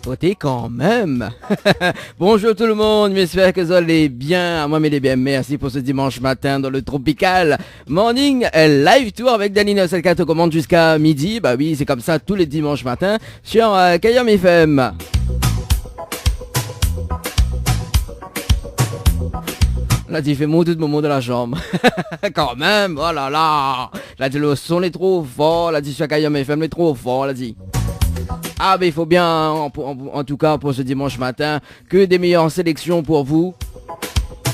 Côté quand même. Bonjour tout le monde, j'espère que vous allez bien. Moi, mais les bien, merci pour ce dimanche matin dans le Tropical Morning Live Tour avec Danny 974 commande jusqu'à midi. Bah oui, c'est comme ça tous les dimanches matins sur Kayam FM. Là, il fait mon tout moment de la chambre. Quand même, oh là là. Là, le son est trop fort. Là, sur Kayam FM est trop fort. Là, dit. Ah ben il faut bien, en tout cas pour ce dimanche matin, que des meilleures sélections pour vous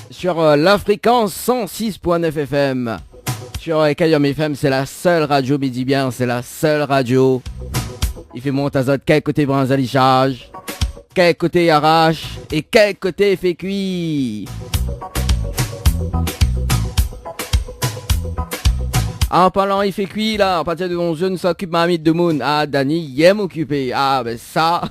sur la fréquence 106.9 FM. Sur Kayam FM, c'est la seule radio, mais dis bien, c'est la seule radio. Il fait mon tazot, quel côté brinzalichage, quel côté arrache et quel côté fait cuit. En parlant, il fait cuit là, à partir de 11h, nous s'occupe Mamite de Moon. Ah, Danny, il aime occuper. Ah, ben ça,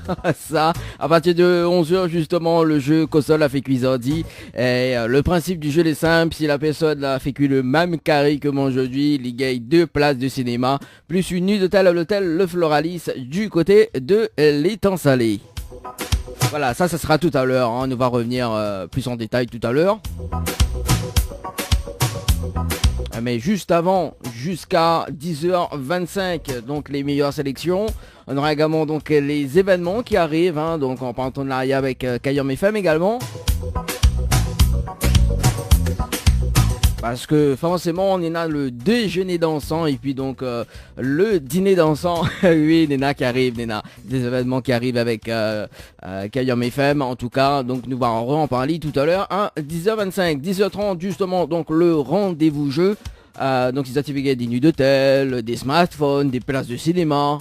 à partir de 11h, justement, le jeu console a fait cuisardi. Et le principe du jeu est simple, si la personne a fait cuire le même carré que moi aujourd'hui, il gagne 2 places de cinéma, plus une nuit d'hôtel à l'hôtel Le Floralis du côté de l'étang salé. Voilà, ça sera tout à l'heure, hein. On va revenir plus en détail tout à l'heure. Mais juste avant, jusqu'à 10h25, donc les meilleures sélections. On aura également donc les événements qui arrivent, hein, donc en partenariat avec Kayam FM également. Parce que forcément on est là le déjeuner dansant et puis donc le dîner dansant. Oui, Nena qui arrive, Nena. Des événements qui arrivent avec Kayam FM en tout cas. Donc nous allons en parler tout à l'heure. Hein, 10h25, 10h30 justement donc le rendez-vous jeu. Donc ils activent des nuits d'hôtel, des smartphones, des places de cinéma.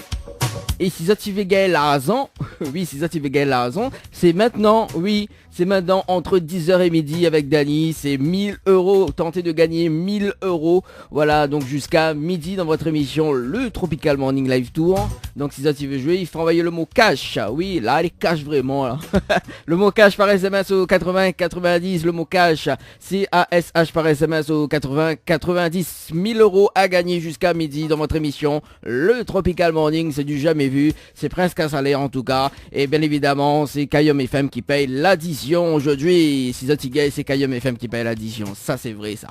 Et si vous activez l'argent, oui, si vous activez l'argent, c'est maintenant, oui, c'est maintenant entre 10h et midi avec Dany, c'est 1000 €, tentez de gagner 1000 €, voilà, donc jusqu'à midi dans votre émission, le Tropical Morning Live Tour. Donc si vous activez jouer, il faut envoyer le mot cash, oui, là, il cash vraiment, là. Le mot cash par SMS au 80 90, le mot cash, C-A-S-H par SMS au 80 90, 1000 € à gagner jusqu'à midi dans votre émission, le Tropical Morning, c'est du jamais vu, c'est presque un salaire en tout cas, et bien évidemment c'est Kayam FM qui paye l'addition aujourd'hui. Si Zotigay, c'est Kayam FM qui paye l'addition, ça c'est vrai ça.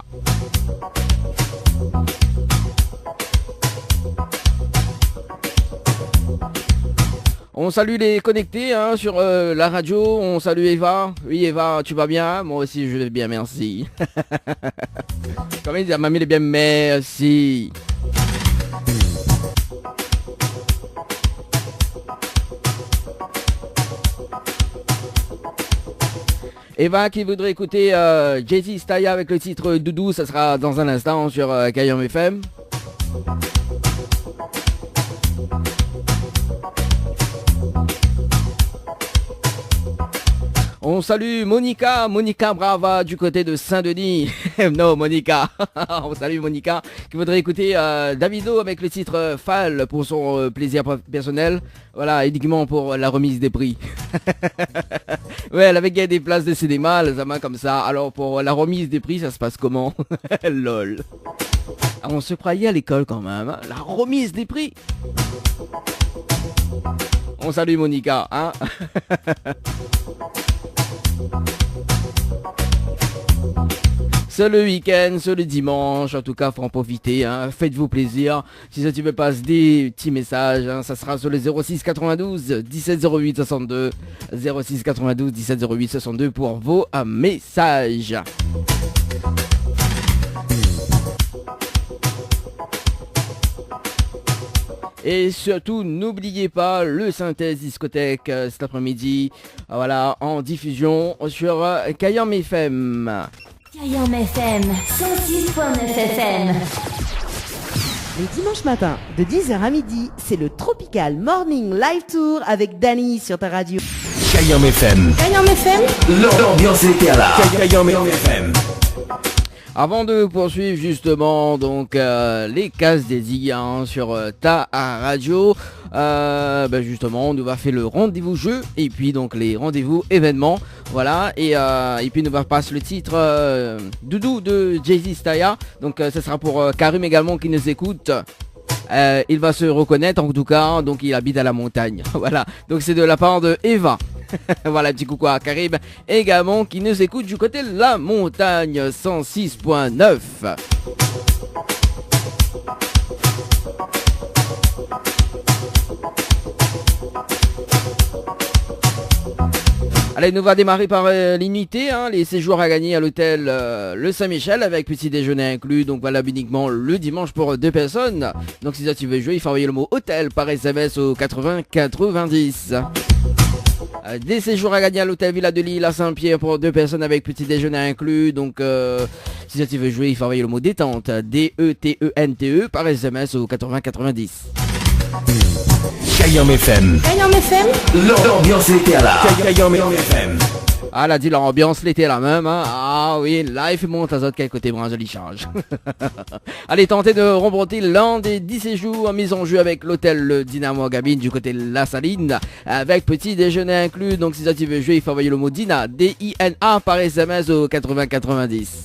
On salue les connectés hein, sur la radio, on salue Eva. Oui Eva, tu vas bien? Moi aussi je vais bien, merci. Comme il dit, mamie elle est bien, merci. Eva qui voudrait écouter Jay-Z Staya avec le titre Doudou, ça sera dans un instant sur Kayam FM. On salue Monica Brava du côté de Saint-Denis. Non Monica, on salue Monica qui voudrait écouter Davido avec le titre Fall pour son plaisir personnel. Voilà, uniquement pour la remise des prix. Ouais, elle avait gagné des places de cinéma, les amants comme ça. Alors pour la remise des prix, ça se passe comment? Lol. Ah, on se croyait à l'école quand même, hein. La remise des prix. On salue Monica, hein. C'est le week-end, c'est le dimanche, en tout cas faut en profiter, hein. Faites-vous plaisir. Si ça tu veux passer des petits messages, hein, ça sera sur le 06 92 17 08 62, 06 92 17 08 62 pour vos messages. Et surtout, n'oubliez pas le synthèse discothèque cet après-midi, voilà, en diffusion sur Kayam FM. Kayam FM, 106.9 FM. Les dimanches matins, de 10h à midi, c'est le Tropical Morning Live Tour avec Dany sur ta radio. Kayam FM. Kayam FM. L'ambiance était là. Kayam FM. Avant de poursuivre justement donc les cases dédiées hein, sur ta radio, justement on nous va faire le rendez-vous jeu et puis donc les rendez-vous événements, voilà, et puis nous va passer le titre Doudou de Jay-Z Staya, donc ça sera pour Karim également qui nous écoute. Il va se reconnaître en tout cas, donc il habite à la montagne. Voilà, donc c'est de la part de Eva. Voilà, petit coucou à Karim également qui nous écoute du côté de la montagne 106.9. Allez, nous va démarrer par l'unité, les séjours à gagner à l'hôtel Le Saint-Michel avec petit déjeuner inclus. Donc voilà, uniquement le dimanche pour 2 personnes. Donc si ça tu veux jouer, il faut envoyer le mot hôtel par SMS au 80 90. Des séjours à gagner à l'hôtel Villa de Lille à Saint-Pierre pour 2 personnes avec petit déjeuner inclus. Donc si ça tu veux jouer, il faut envoyer le mot détente DETENTE par SMS au 80 90. Kayam FM. Kayam FM. L'ambiance était là. Kayam FM. Ah, elle a dit l'ambiance l'était la même. Ah oui, live monte à autres quel côté bras joli charge. Allez, tentez de remporter l'un des 10 séjours mis en jeu avec l'hôtel Le Dynamo Gabine du côté de La Saline avec petit déjeuner inclus. Donc si ça tu veux jouer, il faut envoyer le mot Dina DINA par SMS au 80 90.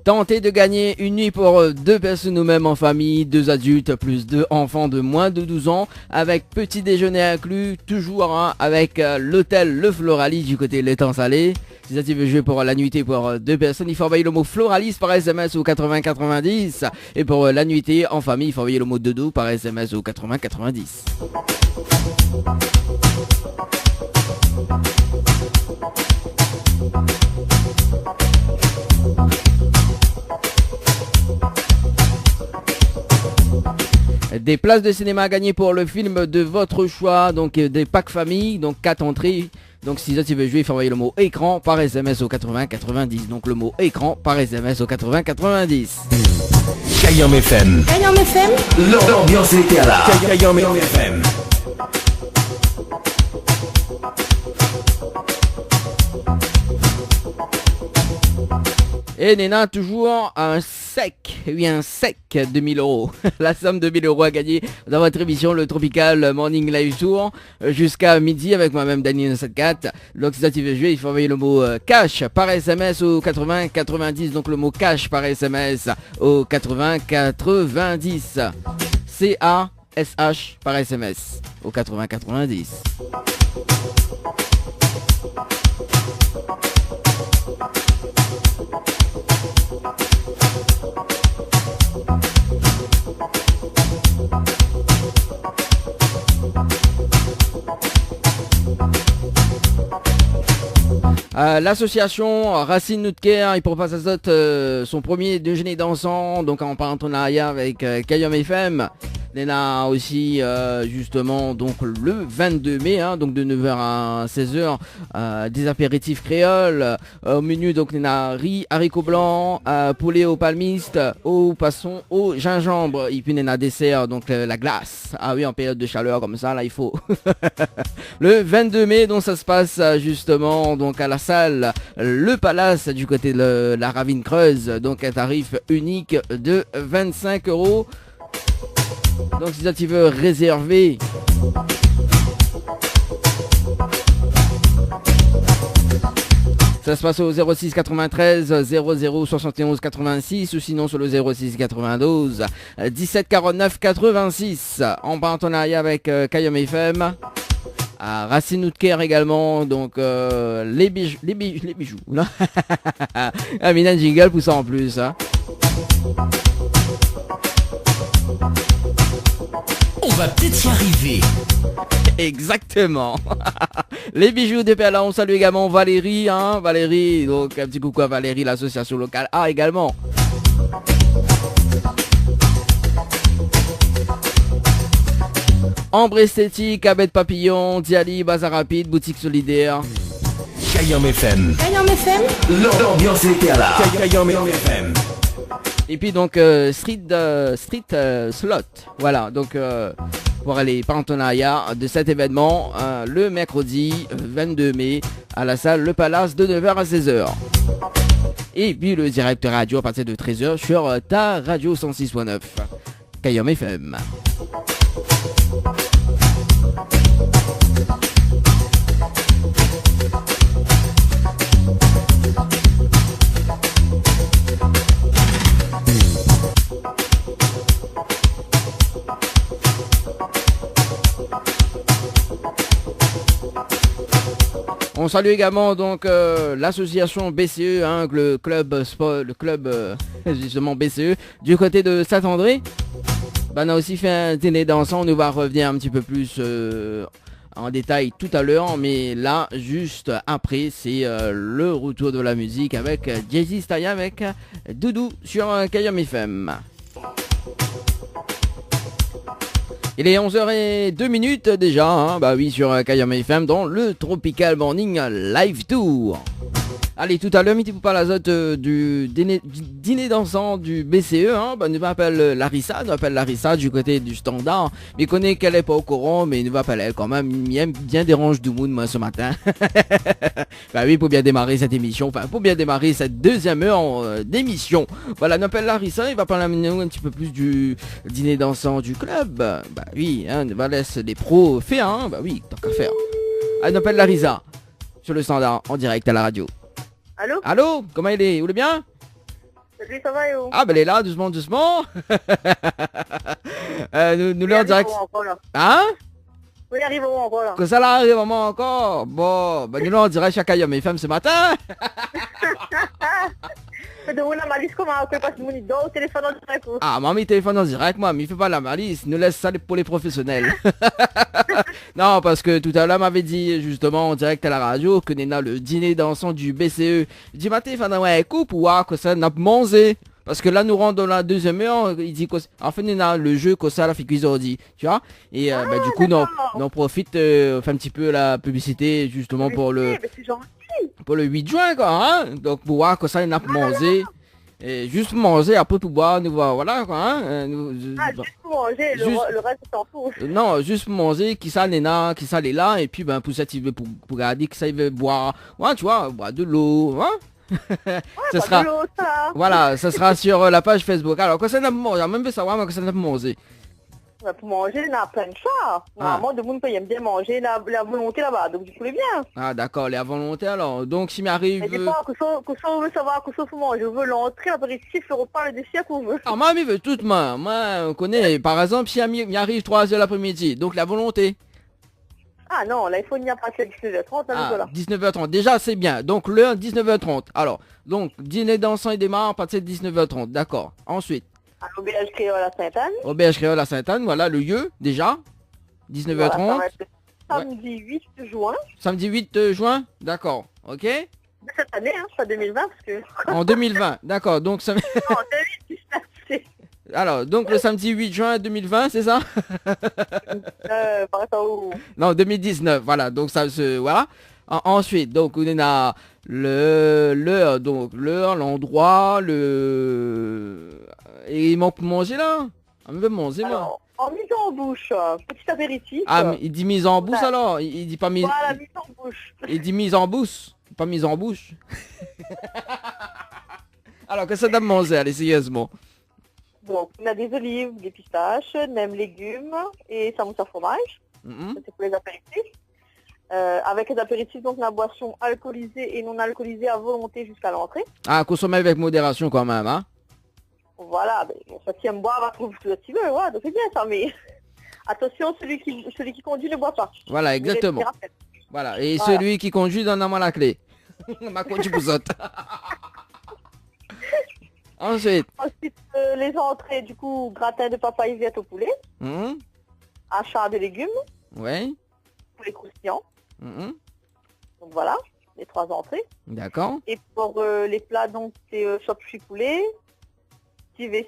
Tentez de gagner une nuit pour 2 personnes ou même en famille, 2 adultes plus 2 enfants de moins de 12 ans avec petit déjeuner inclus, toujours avec l'hôtel Le Floralis du côté de l'étang salé. Si ça tu veux jouer pour la nuitée pour 2 personnes, il faut envoyer le mot Floralis par SMS au 80 90. Et pour la nuitée en famille, il faut envoyer le mot Dodo par SMS au 80 90. Des places de cinéma à gagner pour le film de votre choix, donc des packs famille, donc 4 entrées. Donc si ça tu veux jouer, il faut envoyer le mot écran par SMS au 80 90. Donc le mot écran par SMS au 80 90. Kayam FM. Kayam FM. L'ambiance était là. Kayam FM. Et Nena, toujours un sec 2000 euros. La somme de 1000 euros à gagner dans votre émission Le Tropical Morning Live Tour jusqu'à midi avec moi-même Daniel 74. Donc si ça tu veux jouer, il faut envoyer le mot cash par SMS au 80 90. Donc le mot cash par SMS au 80 90. CASH par SMS au 80 90. L'association Racine Nutker, il propose à Zot son premier déjeuner dansant, donc en partenariat avec Kayam FM. Il a aussi justement donc le 22 mai, donc de 9h à 16h, des apéritifs créoles. Au menu donc il y a riz, haricots blancs, poulet au palmiste, au poisson, au gingembre. Et puis il y a dessert, donc la glace. Ah oui, en période de chaleur comme ça, là il faut. Le 22 mai, donc ça se passe justement donc à la salle Le Palace du côté de la Ravine Creuse. Donc un tarif unique de 25 €. Donc si ça tu veux réserver, ça se passe au 06 93 00 71 86 ou sinon sur le 06 92 17 49 86 en partenariat avec Kayam FM. À Racine Nutker également, donc les bijoux. Amina jingle pour ça en plus. On va peut-être y arriver. Exactement. Les bijoux de Perla, on salue également Valérie, Valérie, donc un petit coucou à Valérie, l'association locale A également. Ambre Esthétique, Abed Papillon, Diali, Bazar Rapide, Boutique Solidaire. Kayam FM. Kayam FM. L'ambiance était là. Kayam FM. Et puis donc Street Slot. Voilà, donc pour les partenariats de cet événement le mercredi 22 mai à la salle Le Palace de 9h à 16h. Et puis le direct radio à partir de 13h sur ta radio 106.9 Kayam FM. On salue également donc l'association BCE, hein, le club sport, le club justement BCE du côté de Saint-André. Bah, on a aussi fait un dîner dansant. On nous va revenir un petit peu plus en détail tout à l'heure, mais là juste après c'est le retour de la musique avec Jay-Z Staya avec Doudou sur Kayam FM. Il est 11h02 déjà, hein, bah oui, sur Kayam FM dans le Tropical Morning Live Tour. Allez, tout à l'heure, mettez-vous pas la zote du dîner dansant du BCE, hein, bah, nous appelle Larissa du côté du standard, mais connaît qu'elle est pas au courant, mais nous appelle elle quand même, bien dérange du monde, moi, ce matin. Bah oui, pour bien démarrer cette émission, enfin, pour bien démarrer cette deuxième heure d'émission. Voilà, nous appelle Larissa, il va parler un petit peu plus du dîner dansant du club. Bah oui, hein, nous va laisser les pros faire, hein, bah oui, tant qu'à faire. Elle nous appelle Larissa, sur le standard, en direct à la radio. Allô? Allô? Comment il est? Vous allez bien? Salut, ça va et où? Ah, ben elle est là, doucement. Nous l'en direct. Hein? Oui, arrive au moment encore là. Que ça là arrive au moment encore? Bon, ben nous l'en direct chaque Kayam FM ce matin. Mais de la malice comment on peut passer mon idole au téléphone en direct ou? Ah, mamie téléphone en direct, moi, mais il fait pas la malice, nous laisse ça pour les professionnels. Non, parce que tout à l'heure m'avait dit justement en direct à la radio que Nena le dîner dansant du BCE. Il dit matin, il ouais, coupe ou que ça n'a pas mangé. Parce que là nous rentrons dans la deuxième heure, il dit en fait Nena le jeu que ça la fait cuisiner, tu vois. Et bah, du coup on profite, on fait un petit peu la publicité justement pour le. Pour le 8 juin quoi, hein. Donc pour voir que ça il n'a pas mangé. Et juste manger, après pour boire, nous voir, voilà quoi, hein. Juste pour manger, le reste s'en fout. Non, juste pour manger, qui ça Nena, qui ça est là, et puis ben pour ça il veut pour regarder qui ça il veut boire, ouais tu vois, boire de l'eau, hein. Ce sera, de l'eau, ça. Voilà, ça sera sur la page Facebook. Alors quoi ça n'a pas mangé, même veut savoir que ça n'a pas mangé. Ouais, pour manger, il y en a plein de choix. Normalement, de monde qui aime bien manger la volonté là-bas, donc du coup, bien. Ah d'accord, les volonté alors. Donc s'il m'arrive... Mais pas que ça on veut savoir, que ça faut manger. On veut l'entrée, l'apéritif, le repas, le dessert qu'on veut. Ah moi, il veut tout, moi, on connaît, par exemple, si il m'arrive 3h l'après-midi, donc la volonté. Ah non, là, il faut venir passer à 19h30, ah, 19h30, déjà c'est bien, donc l'heure 19h30. Alors, donc, dîner dansant il démarre à partir de 19h30, d'accord. Ensuite. À l'auberge créole à Sainte-Anne. Auberge créole à Sainte-Anne, voilà le lieu, déjà. 19h30. Voilà, samedi 8 juin. Samedi 8 juin, d'accord, ok. De cette année, hein, pas 2020, parce que... En 2020, d'accord, donc ça... Non, 2019, c'est... Alors, donc le samedi 8 juin 2020, c'est ça? Par rapport où... Non, 2019, voilà, donc ça se... Voilà. Ensuite, donc on a l'heure, donc l'heure, l'endroit, et il manque manger là. On veut manger moi. Alors, en mise en bouche, petit apéritif. Ah, il dit mise en bouche alors. Il dit pas mise. Voilà, mise en bouche. Il dit mise en bouche, pas mise en bouche. Alors que ça donne manger, allez sérieusement. Donc on a des olives, des pistaches, même légumes et ça mousse à fromage. C'est pour les apéritifs. Avec les apéritifs, donc la boisson alcoolisée et non alcoolisée à volonté jusqu'à l'entrée. Ah, consommer avec modération quand même, hein. Voilà, ben, bon, ça qui aime boire va trouver ce qu'il veut, ouais, donc c'est bien ça, mais attention, celui qui conduit ne boit pas. Voilà, exactement. Voilà, et voilà. Celui qui conduit donne à moi la clé. Ma conduit pour autres. Ensuite, les entrées, du coup, gratin de papaye verte au poulet. Achat de légumes. Ouais. Poulet croustillant. Donc voilà, les 3 entrées. D'accord. Et pour les plats, donc, c'est chop-chui poulet,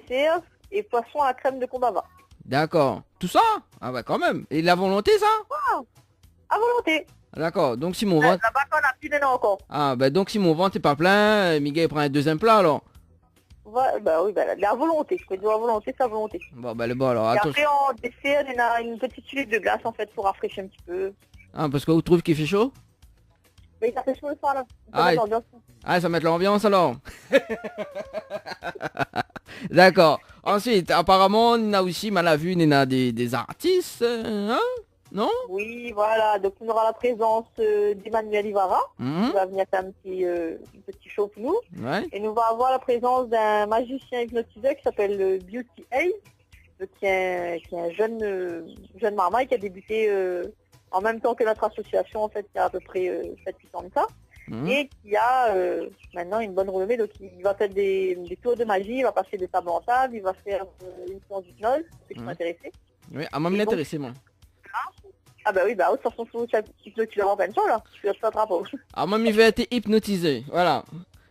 cerf et poisson à la crème de combava. D'accord. Tout ça? Ah bah quand même. Et la volonté, ça? Wow. À volonté. D'accord. Donc si mon ventre... Là-bas, on a plus de encore. Ah bah donc si mon ventre est pas plein, Miguel prend un deuxième plat alors. Ouais, bah oui, bah la volonté. Je peux dire la volonté, c'est la volonté. Bon bah le bon alors. Et après en dessert, il y a une petite tuile de glace en fait pour rafraîchir un petit peu. Ah parce que vous trouvez qu'il fait chaud? Mais ça fait chaud le soir là. Ça met l'ambiance alors. D'accord. Ensuite, apparemment, on a aussi mal à vue, on a des artistes, hein? Non? Oui, voilà. Donc on aura la présence d'Emmanuel Ivara, qui va venir faire un petit show pour nous. Ouais. Et nous va avoir la présence d'un magicien hypnotiseur qui s'appelle Beauty Ace, qui est un jeune marmaille qui a débuté en même temps que notre association, en fait, il y a à peu près 7-8 ans de ça. Et qui a maintenant une bonne renommée. Donc il va faire des tours de magie, il va passer de table en table, il va faire une séance d'hypnose, ceux qui sont intéressés. Oui, à moi m'intéresser, moi. Ah bah oui, bah de toute façon, tu vas en plein champ là, tu vas te faire drapeau. Ah, moi, il veut être hypnotisé, voilà.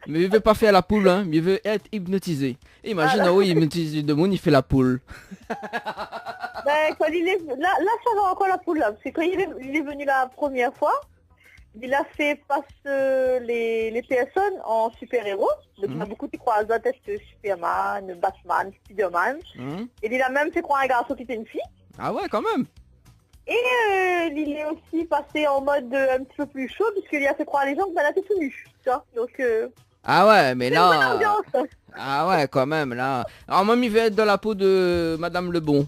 Mais il veut pas faire la poule, hein, mais il veut être hypnotisé. Imagine, il hypnotise de monde, il fait la poule. Ben, quand il est... Là, ça va encore la poule là, parce que quand il est venu la première fois, il a fait passer les personnes en super-héros. Donc il y a beaucoup qui croient à tête Superman, Batman, Spider-Man. Et il a même fait croire à un garçon qui était une fille. Ah ouais, quand même. Et il est aussi passé en mode un petit peu plus chaud, puisqu'il a fait croire à les gens que Banat est tout nu. Tu vois, donc... Ah ouais, mais c'est une bonne là... ambiance. Ah ouais, quand même, là. Alors moi, il veut être dans la peau de Madame Lebon.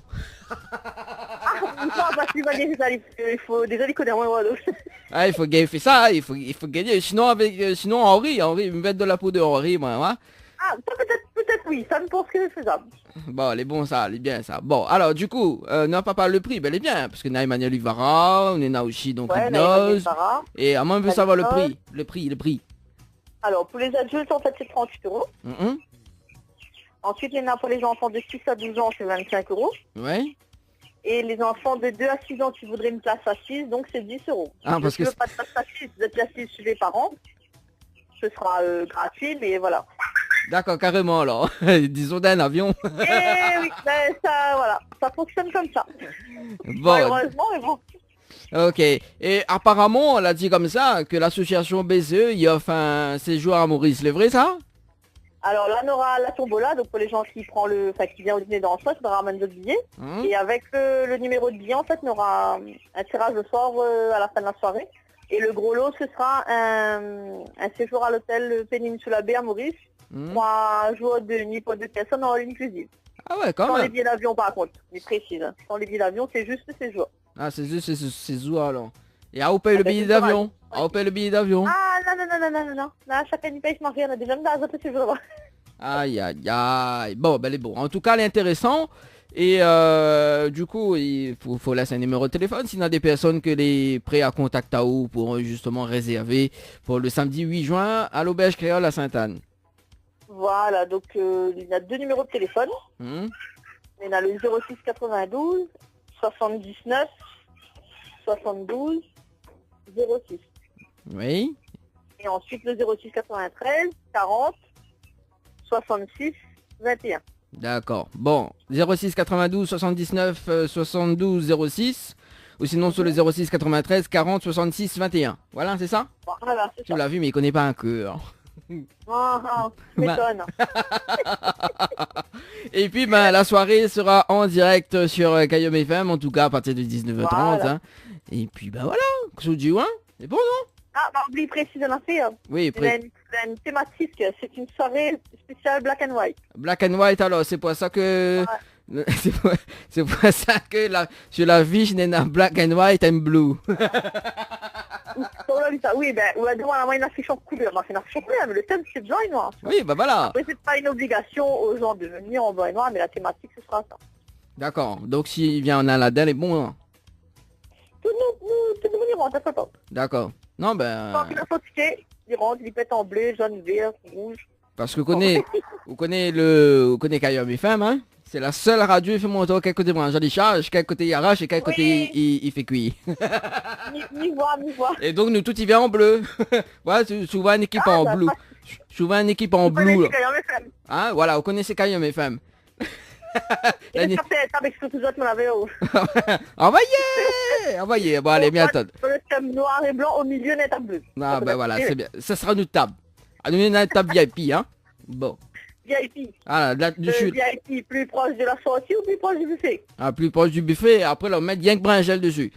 Non, parce qu'il va dire ça, il faut déjà les connaître moins donc. Ah, il faut gagner, fait ça, il faut gagner. Sinon, sinon Henri, il me met de la peau de Henri, moi, ouais. Ah, ça peut-être oui, ça me pense que c'est faisable. Bon, elle est bon ça, elle est bien ça. Bon, alors du coup, non pas le prix, ben elle est bien, parce que on a Emmanuel Ivara, on a aussi donc hypnose. Et à moi, on veut savoir le prix. Alors, pour les adultes, en fait, c'est 38 €. Ensuite, il y en a pour les enfants de 6 à 12 ans, c'est 25 €. Ouais. Et les enfants de 2 à 6 ans qui voudraient une place assise, donc c'est 10 €. Ah, parce que... pas de place assise, vous êtes assise chez les parents. Ce sera gratuit, mais voilà. D'accord, carrément alors. Disons d'un avion. Et oui, ben, ça, voilà, ça fonctionne comme ça. Bon. Heureusement, mais bon. Ok. Et apparemment, on a dit comme ça que l'association BCE, il offre un séjour à Maurice. C'est vrai ça? Alors là, on aura la tombola, donc pour les gens qui qui viennent au dîner dans le soir, on ramène d'autres billets. Et avec le numéro de billet, en fait, on aura un tirage le soir à la fin de la soirée. Et le gros lot, ce sera un séjour à l'hôtel Péninsula Bay à Maurice. 3 jours de nuit pour 2 personnes en all inclusive. Ah ouais, quand Sans même. les billets d'avion par contre, je précise. Hein. Sans les billets d'avion, c'est juste le séjour. Ah, c'est juste ce séjour alors. Et à où paye le billet d'avion? À où paye le billet d'avion? Ah non. Là, chacun y paye, je m'en rien. On a déjà mis dans les autres séjours. Aïe, aïe, aïe. Bon, ben, elle est bon. En tout cas, elle est intéressante. Et du coup, il faut laisser un numéro de téléphone. S'il y a des personnes que les prêts à contact à où pour justement réserver pour le samedi 8 juin à l'Auberge Créole à Sainte-Anne. Voilà, donc il y a 2 numéros de téléphone. Il y en a le 06 92 79 72 06. Oui. Et ensuite le 06 93 40 66 21. D'accord. Bon, 06 92 79 72 06. Ou sinon sur le 06 93 40 66 21. Voilà, c'est ça? Voilà, c'est ça. Tu l'as vu, mais il connaît pas un cœur. M'étonne. Et puis la soirée sera en direct sur Kayom FM, en tout cas à partir de 19h30. Voilà. Hein. Et puis voilà, que je vous dis, hein, c'est bon non? Ah, oublie précis de l'affaire. Oui, Il y a une thématique, c'est une soirée spéciale black and white. Black and white alors, c'est pour ça que... Ouais. C'est pour ça que sur la fiche, il y a black and white and blue. Oui, ben, on va demander une affiche en couleur. C'est une affiche en couleur, mais le thème c'est blanc et noir. Oui, bah voilà. Après, c'est pas une obligation aux gens de venir en blanc et noir, mais la thématique, ce sera ça. D'accord. Donc, s'il vient en Aladdin, est bon. Hein. Tout nous venir, t'inquiète pas. D'accord. Non, ben... Quand il a son ticket, il rentre, il pète en bleu, jaune, vert, rouge. Parce que vous connaissez Kayom FM, hein? C'est la seule radio qui fait monter quel côté branche des charges, quel côté il arrache et quel côté il fait cuire. Mi voix. Et donc nous tout il vient en bleu. Voilà, souvent une équipe en bleu. Souvent une équipe en bleu. Hein, voilà, vous connaissez Kayom FM. Envoyez, bon allez, bien attendre. Le thème noir et blanc au milieu net en bleu. Ah ben voilà, c'est bien. Ça sera notre table. Nous une table VIP, hein. Bon. VIP. Ah, là-dessus. VIP plus proche de la sortie ou plus proche du buffet? Ah, plus proche du buffet, après on met bien que bringel dessus.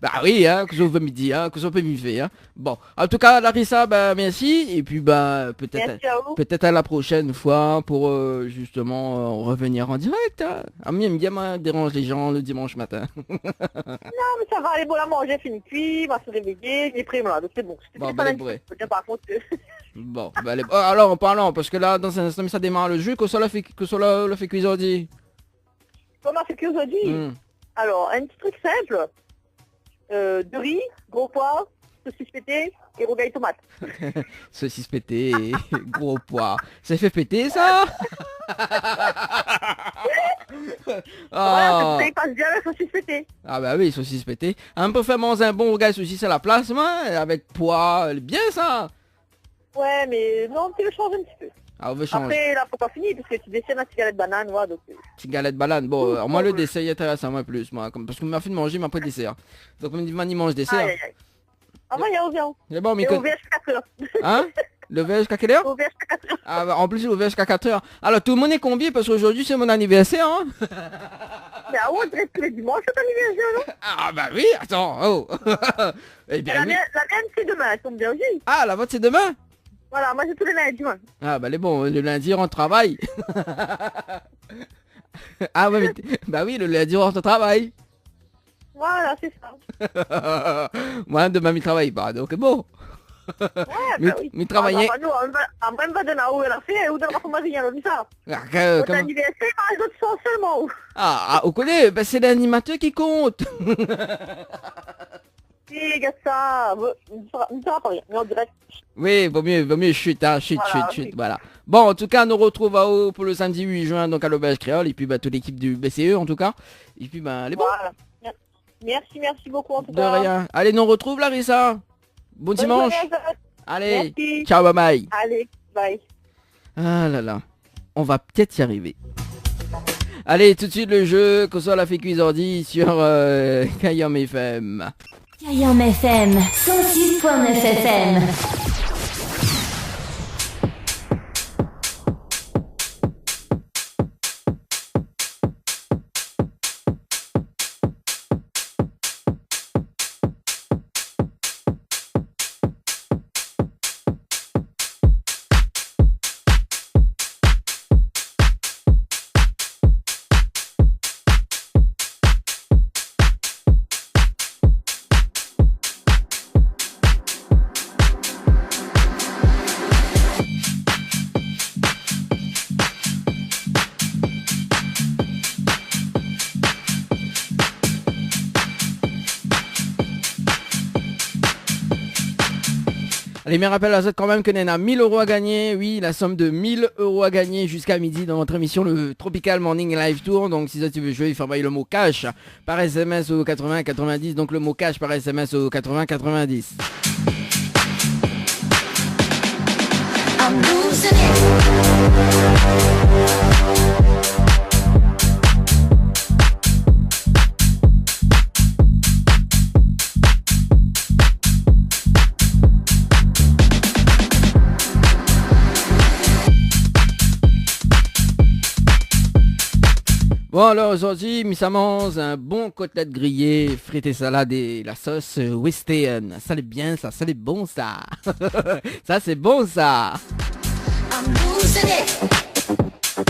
Bah oui, hein, que ça veut midi, hein, que ça peut buffet, hein. Bon, en tout cas, Larissa, bah merci, et puis bah peut-être à la prochaine fois pour justement revenir en direct. Hein. Ah, mais bien dérange les gens le dimanche matin. Non, mais ça va aller, bon, la manger, fini cuit, va se réveiller, j'ai pris, voilà, donc c'est bon. Bon, bah, par contre. Bon, bah, alors en parlant, parce que là, dans un instant, ça démarre le jeu, que ça l'a fait cuisiner aujourd'hui. Comment fait cuire aujourd'hui? Alors, un petit truc simple. De riz, gros pois, saucisse pété et rougail tomate. Saucisse pété, gros pois. Ça fait péter ça. Voilà, ça y passe bien la saucisse pété. Ah bah oui, saucisse pété. On peut faire manger un bon rougail saucisse à la place, moi, avec pois. Bien ça. Ouais, mais non, tu le changes un petit peu. Ah, on veut changer. Après, là, faut pas finir, parce que tu descends la galette de banane, ouais, donc... Petite galette banane. Bon, alors moi le dessert il est intéressant, moi plus, moi, parce qu'on m'a fait de manger, mais après le dessert. Donc on me dit, man, il mange dessert. Aïe, aïe, aïe. Ah, bah, il y a ouvert. C'est bon, mais Et ouvert jusqu'à 4 heures. Hein? Le verre jusqu'à quelle heure? Ouvert jusqu'à 4 heures. Ah, bah, en plus, il est ouvert jusqu'à 4 heures. Alors, tout le monde est convié parce qu'aujourd'hui, c'est mon anniversaire, hein? Mais ah ouais, direct tous les dimanches, c'est ton anniversaire, non? Ah, bah oui, attends, oh. Eh bien, La oui. mienne, c'est demain, elle tombe bien aussi. Ah, la vôtre, c'est demain? Voilà, moi, j'ai tous les lundis, moi. Ah, bah, les bon, le lundi, on travaille. Ah, ouais, mais bah oui, le lundi, on travaille. Voilà, c'est ça. Moi, demain, il travaille pas, donc bon. Ouais, Mais, bah oui. mais travailler. Ah, bah, nous, on va donner où elle a fait, ou dans la formation, on a dit ça. Ah, Votre comment- anniversaire, il mange d'autres choses seulement. on connaît, bah, c'est l'animateur qui compte. Si, regarde ça. Ne sera pas rien, mais en direct. Oui, vaut mieux chute, hein, chute, Voilà, chute, oui. voilà. Bon, en tout cas, on nous retrouve à haut pour le samedi 8 juin, donc à l'Auberge Créole, et puis bah, toute l'équipe du BCE, en tout cas. Et puis, bah, les bons. Voilà. Merci beaucoup en tout De cas. rien. Allez, nous retrouve, Larissa. Bon Bonne dimanche. journée à vous. Allez, Merci. ciao, bye bye. Allez, bye. Ah là là, on va peut-être y arriver. Allez, tout de suite le jeu, que ce soit la fée cuisordi sur Kayam FM. Kayam FM 106.9 FM. Allez, mais rappelle à ça quand même que Nen a 1000 euros à gagner. Oui, la somme de 1000 euros à gagner jusqu'à midi dans notre émission le Tropical Morning Live Tour. Donc si ça tu veux jouer, il faut envoyer le mot cash par SMS au 80 90. Donc le mot cash par SMS au 80 90. I'm losing it. Bon alors aujourd'hui, Miss mange un bon côtelette grillée, frites et salade et la sauce Westéenne. Ça c'est bien ça, ça c'est bon ça. Ça c'est bon ça. I'm losing it.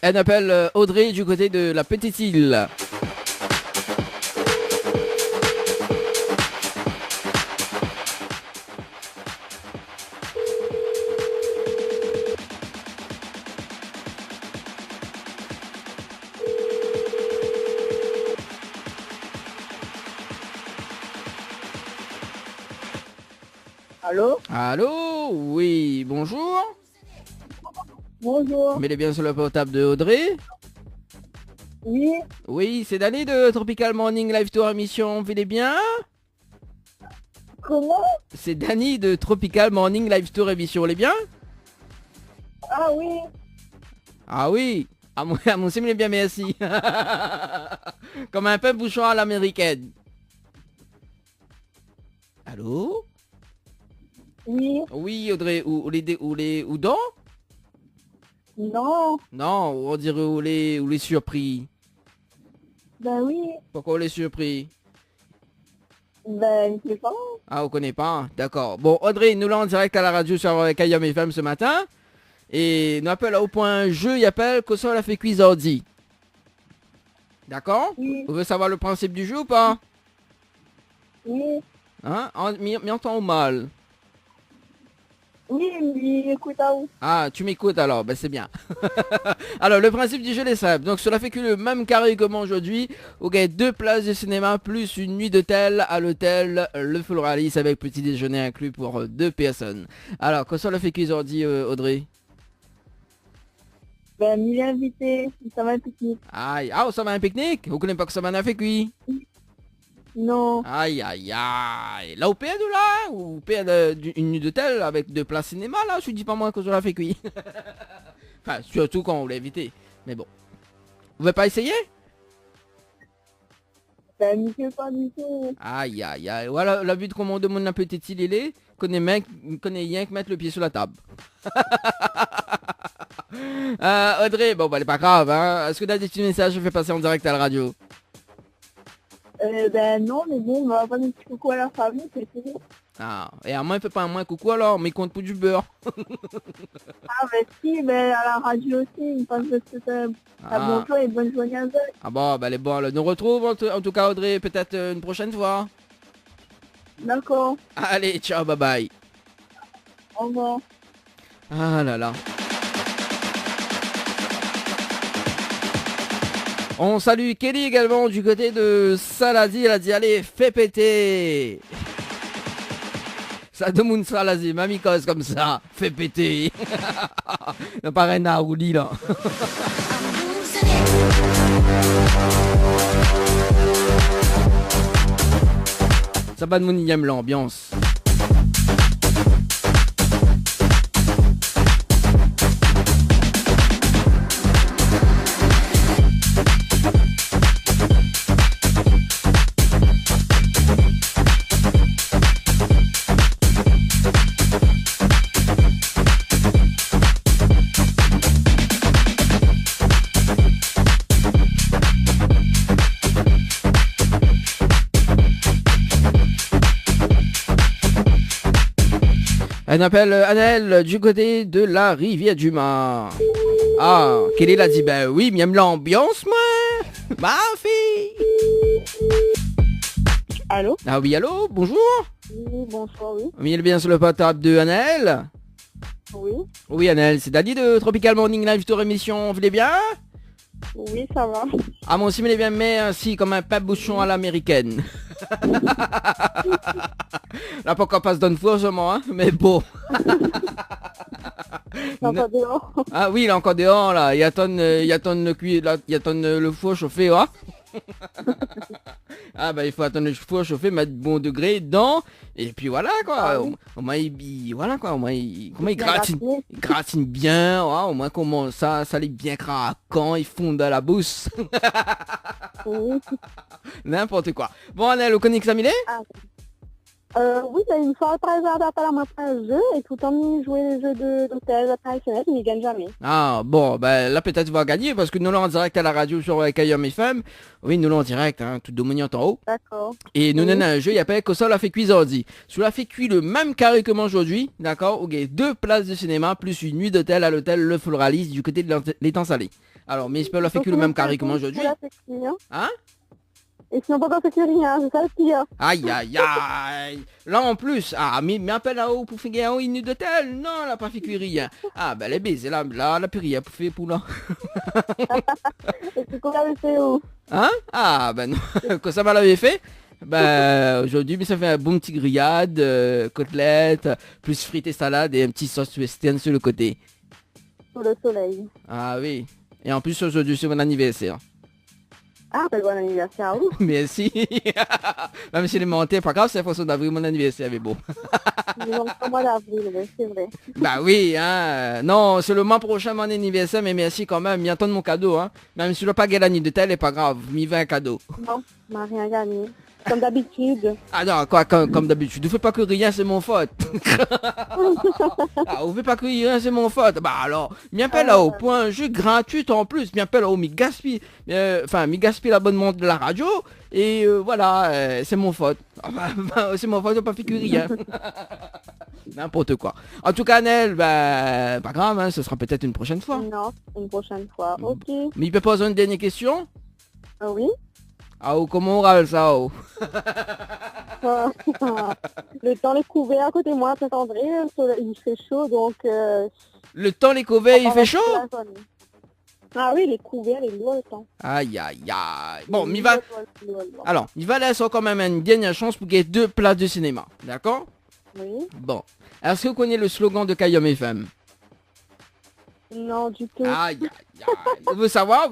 Elle appelle Audrey du côté de la Petite Île. Allô? Allô? Oui, bonjour. Bonjour. Mettez bien sur le portable de Audrey. Oui, Oui, c'est Dani de Tropical Morning Live Tour émission. Vous allez bien? comment? C'est Dani de Tropical Morning Live Tour émission. Vous allez bien? Ah oui. Ah oui. Ah mon sim, il est bien, merci. Comme un peu bouchon à l'américaine. Allô? Oui. Oui, Audrey, ou les udons? Non. Non, on dirait ou les surpris. Ben oui. Pourquoi on les surpris? Ben, je sais pas. Ah, on connaît pas? D'accord. Bon, Audrey, nous l'avons en direct à la radio sur Kayam FM ce matin. Et nous appelle au point jeu, il appelle que ça la fait cuisardi. D'accord? Oui, Vous voulez savoir le principe du jeu ou pas? oui, Hein? M'entends mal. oui, écoute, à où? Ah, tu m'écoutes alors, ben c'est bien. Alors, le principe du jeu est simple. Donc, cela fait que le même carré comme aujourd'hui, vous gagnez 2 places de cinéma plus une nuit d'hôtel à l'hôtel Le Floralis avec petit déjeuner inclus pour 2 personnes. Alors, que cela fait qu'ils ont dit, Audrey? Ben, m'y invité, ça va un pique-nique. Aïe, ah, ça va un pique-nique? Vous connaissez pas que ça va un fait cuit? Non, Aïe, aïe, aïe. Là, au père de là, ou au père une nuit d'hôtel avec 2 places cinéma, là, je dis pas moi que cela fait cuit. Enfin, surtout quand on l'a invité. Mais bon. Vous voulez pas essayer? ben, m'y fait pas du tout. Aïe, aïe, aïe. Voilà, la vue de comment on demande un petit il est, connaît rien que mettre le pied sur la table. Audrey, bon, bah, c'est pas grave, hein. Est-ce que t'as des petits messages que je fais passer en direct à la radio? Ben, non, mais bon, on va faire un petit coucou à la famille, c'est tout. Ah, et à moi, il fait pas un moins coucou alors, mais il compte pour du beurre. Ah, ben, si, ben, à la radio aussi, il pense que c'est un Ah, bonjour et bonne journée à vous. ah bon, bah, les bons, alors, nous retrouve en tout cas, Audrey, peut-être une prochaine fois. D'accord, Allez, ciao, bye bye. au revoir. Ah là là. On salue Kelly également du côté de Saladi. Elle a dit allez, fais péter. Ça demande Saladi, mamie cause comme ça, fais péter. Non, pas rien à rouler là. I'm losing it. Ça va de mon aime l'ambiance. Elle m'appelle Annelle du côté de la rivière du Mans. Ah, Kelly l'a dit, ben oui, mais aime l'ambiance, moi. Ma fille. Allô? Ah oui, allô, bonjour. Oui, bonsoir, oui. Oui, elle est bien sur le portable de Annelle. Oui, Oui, Annelle, c'est Dani de Tropical Morning Live Tour émission. Vous allez bien? oui, ça va. Ah, moi aussi, je bien, mais ainsi comme un pape bouchon à l'américaine. Là, pourquoi pas se donne forcément, hein, mais bon. Ça va dehors. Ah oui, il est encore dehors, là. Il attend le cuir, là, il attend le four chauffé, ouais. Ah bah il faut attendre le four chauffé, mettre bon degré dedans, et puis voilà quoi. Ah oui. Au moins voilà quoi, au moins il Bien gratine, gratiné. il gratine bien, ouais, au moins comment ça l'est bien craquant, il fonde à la bouche. Oui. N'importe quoi. Bon Annelle, vous connaissez Xamilé? Oui, ben, une fois après avoir appelé à ma un jeu et tout le temps il jouait les jeux d'hôtel traditionnels, mais il gagne jamais. Ah bon, ben là peut-être il va gagner parce que nous l'avons en direct à la radio sur Kayam FM. Oui, nous l'avons en direct, hein, tout dominion en haut. D'accord. Et nous Oui. avons un jeu, il appelle que ça l'a fait cuisardi. Sur l'a fait cuire le même carré que moi aujourd'hui, d'accord? Ok, 2 places de cinéma plus une nuit d'hôtel à l'hôtel Le Floralis du côté de l'étang salé. Alors, mais j'espère l'a fait cuire le même carré que moi aujourd'hui. Hein? Et sinon, pas fait rien, c'est ça le pire. Aïe aïe aïe. Là en plus, ah mais appelle là-haut pour faire une nuit d'hôtel. Non, elle a pas fait cuire rien. Ah ben les baisers là, elle a plus rien pour faire pour là. Et c'est quoi l'avait fait où? Hein? Ah ben non, que ça va l'avait fait. Ben aujourd'hui, mais ça fait un bon petit grillade, côtelette, plus frites et salade et un petit sauce western sur le côté. Sous le soleil. Ah oui. Et en plus aujourd'hui c'est mon anniversaire. Ah, ben bon anniversaire à vous. Merci. Même si les monté, pas grave, c'est la façon d'avril mon anniversaire, mais bon. Nous sommes au mois d'avril, mais c'est vrai. Bah oui, hein. Non, c'est le mois prochain mon anniversaire, mais merci quand même. M'y attend mon cadeau, hein. Même si je n'ai pas gagné la nuit de tel, c'est pas grave. M'y va un cadeau. Non, on n'a rien gagné. Comme d'habitude. Ah non, quoi, comme d'habitude. Ne fais pas que rien, c'est mon faute. Ah, vous faites pas que rien, c'est mon faute. Bah alors, m'y appelle là-haut pour un jeu gratuit en plus. M'y appelle là-haut, m'y gaspille l'abonnement de la radio. Et voilà, c'est mon faute. C'est mon faute, j'ai pas fait que rien. N'importe quoi. En tout cas, Annelle, bah, pas grave, hein, ce sera peut-être une prochaine fois. Non, une prochaine fois. Ok. Mais il peut poser une dernière question? Ah oui. Ah, oh, comment on râle ça, oh. Le temps les couverts à côté de moi à Saint-André, il fait chaud donc... Le temps, les couverts, il fait chaud? Ah oui, les couverts, les lois le temps. Aïe, aïe, aïe. Bon, il va... Alors, il va laisser quand même une dernière chance pour qu'il y ait 2 places de cinéma. D'accord? Oui. Bon. Est-ce que vous connaissez le slogan de Kayom FM? Non, du tout. Aïe, aïe, aïe. Vous savoir?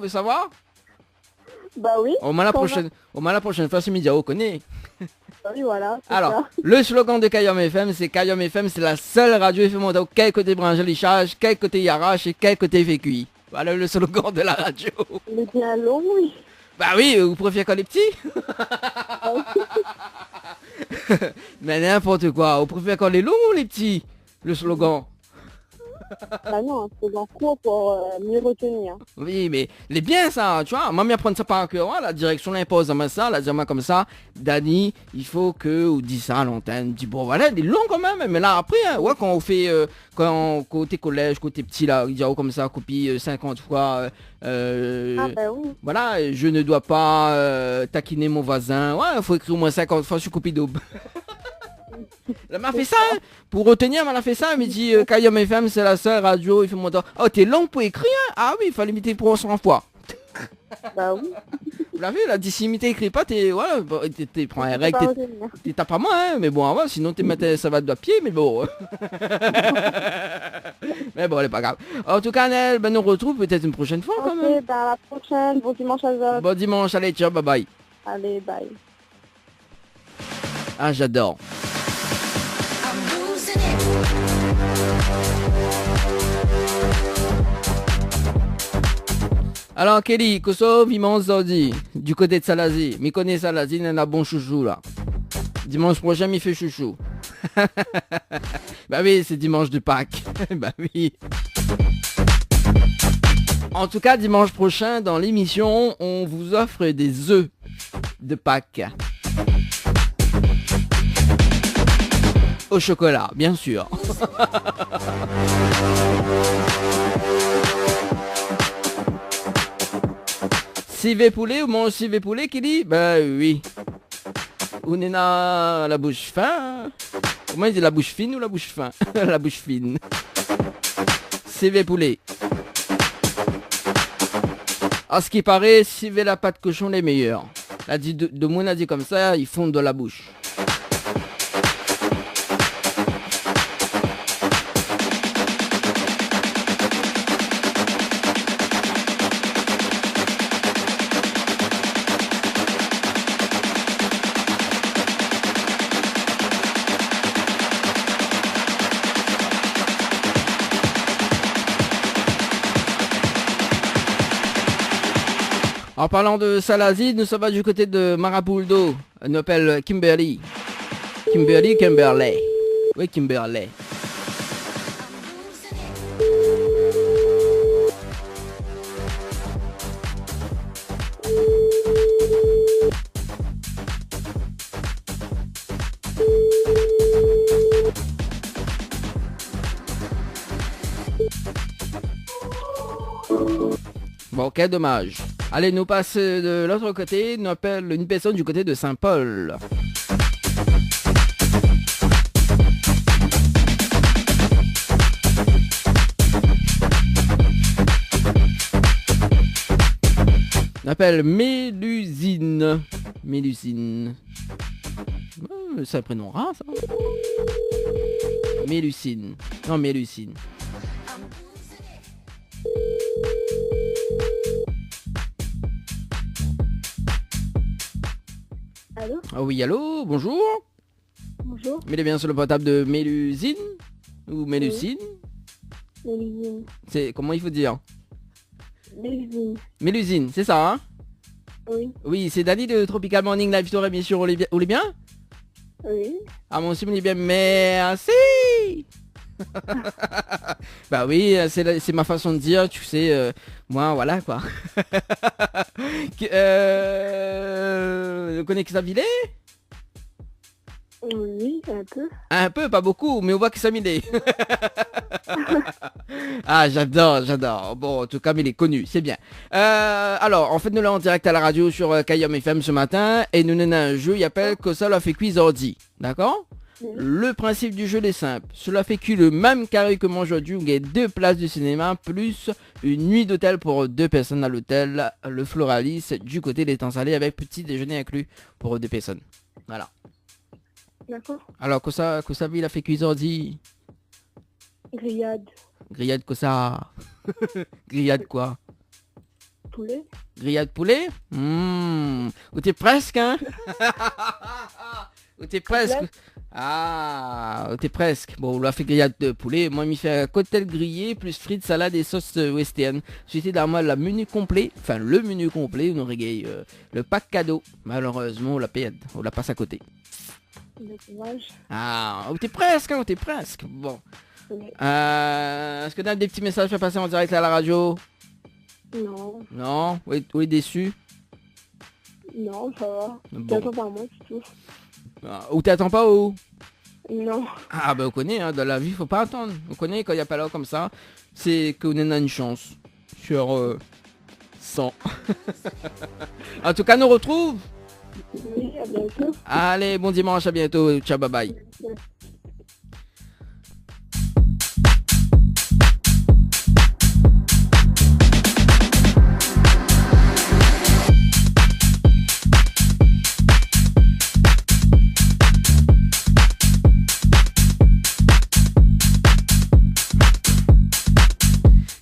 Bah oui. Au moins la prochaine fois, c'est midi, on connaît. Bah oui, voilà. Alors, Ça. le slogan de Kayom FM, c'est Kayom FM, c'est la seule radio FM mondiale, quel côté branché les charges, quel côté Yarache et quel côté fait cuit. Voilà le slogan de la radio. Il est bien long, oui. Bah oui, vous préférez quand les petits? Mais n'importe quoi, vous préférez quand les longs ou les petits? Le slogan. Bah non, c'est dans cours pour mieux retenir. Oui, mais les bien ça, tu vois. Moi, m'apprendre ça par cœur, la direction l'impose à moi ça, la dire moi comme ça. Dani, il faut que vous dites ça à l'antenne. Dis bon, voilà, il est long quand même. Mais là après, hein, ouais, quand on fait, côté collège, côté petit là, il dit oh, comme ça, copie 50 fois. Ah bah oui. Voilà, je ne dois pas taquiner mon voisin. Ouais, il faut écrire au moins 50 fois sur copie d'aube. Elle m'a fait ça, hein. Pour retenir, elle m'a fait ça, elle m'a dit Kayom FM c'est la seule radio, il fait mon temps. Oh t'es long pour écrire, hein. Ah oui, il fallait imiter pour 100 fois. Bah oui. Vous l'avez vu, la dissimité écrit pas, t'es voilà, t'es prends un règle, t'es tapes à moi, hein, mais bon, ouais, sinon t'es mettre ça va de pied, mais bon. Mais bon, elle est pas grave. En tout cas, Nel, ben nous retrouve peut-être une prochaine fois quand même. Ok, bah à la prochaine, bon dimanche à vous. Bon dimanche, allez, ciao, bye bye. Allez, bye. Ah j'adore. I'm losing it. Alors Kelly, Koso, Vimans Zodi, du côté de Salazie. Mi connaît Salazie, il y en a bon chouchou là. Dimanche prochain, il fait chouchou. Bah oui, c'est dimanche de Pâques. Bah oui. En tout cas, dimanche prochain, dans l'émission, on vous offre des œufs de Pâques. Au chocolat, bien sûr. Civet poulet ou mange civet poulet, Kelly? Bah oui. On est à la bouche fin. Comment il dit la bouche fine ou la bouche fin? La bouche fine. Civet poulet. À ce qui paraît, civet la pâte cochon les meilleurs. La dit de moi, on a dit comme ça, ils fondent dans la bouche. En parlant de Salazie, nous sommes du côté de Marabuldo. Elle s'appelle Kimberly. Kimberly. Oui, Kimberly. Bon, quel dommage. Allez, nous passe de l'autre côté, nous appelle une personne du côté de Saint-Paul. On appelle Mélusine. Mélusine. C'est un prénom rare, ça. Mélusine. Non, Mélusine. Allô? Ah oui, allô, bonjour. Bonjour. Mettez bien sur le portable de Mélusine ou Mélusine. Mélusine. C'est comment il faut dire? Mélusine. Mélusine, c'est ça, hein? Oui. Oui, c'est Dani de Tropical Morning Live Tour, bien sûr, vous allez bien? Oui. Ah, mon aussi, on est bien, merci. Bah oui, c'est ma façon de dire, tu sais, moi, voilà, quoi. Vous connaissez Xavilé? Oui, un peu. Un peu, pas beaucoup, mais on voit que ça m'aide. Ah, j'adore. Bon, en tout cas, mais il est connu, c'est bien. Alors, en fait, nous là en direct à la radio sur Kayom FM ce matin, et nous avons un jeu, il appelle que ça l'a fait quiz ordi, d'accord? Le principe du jeu est simple. Cela fait que le même carré que moi aujourd'hui, où il y a 2 places de cinéma, plus une nuit d'hôtel pour 2 personnes à l'hôtel, le Floralis, du côté des temps salés, avec petit déjeuner inclus pour 2 personnes. Voilà. D'accord. Alors, que ça, il a fait quiz ordi? Grillade. Grillade que ça. Grillade quoi? Poulet. Grillade poulet? Ou t'es presque, hein? Ou t'es presque. Ah, t'es presque. Bon, on l'a fait grillade de poulet. Moi, il me fait un cocktail grillé, plus frites, salade et sauce western. C'était dans le menu complet. Enfin, le menu complet. On aurait gagné le pack cadeau. Malheureusement, on l'a payé. On la passe à côté. Dommage. Ah, ou t'es presque, hein? Ou t'es presque. Bon. Oui. Est-ce que t'as des petits messages à passer en direct à la radio? Non. Non? Oui, déçu? Non, ça va. Bon. J'attends pas moi, c'est tout. Ou t'attends pas où? Non. Ah ben on connaît, hein, dans la vie, faut pas attendre. On connaît quand il n'y a pas là comme ça, c'est qu'on a une chance sur 100. En tout cas, nous retrouve. Oui, à bientôt. Allez, bon dimanche, à bientôt. Ciao, bye bye.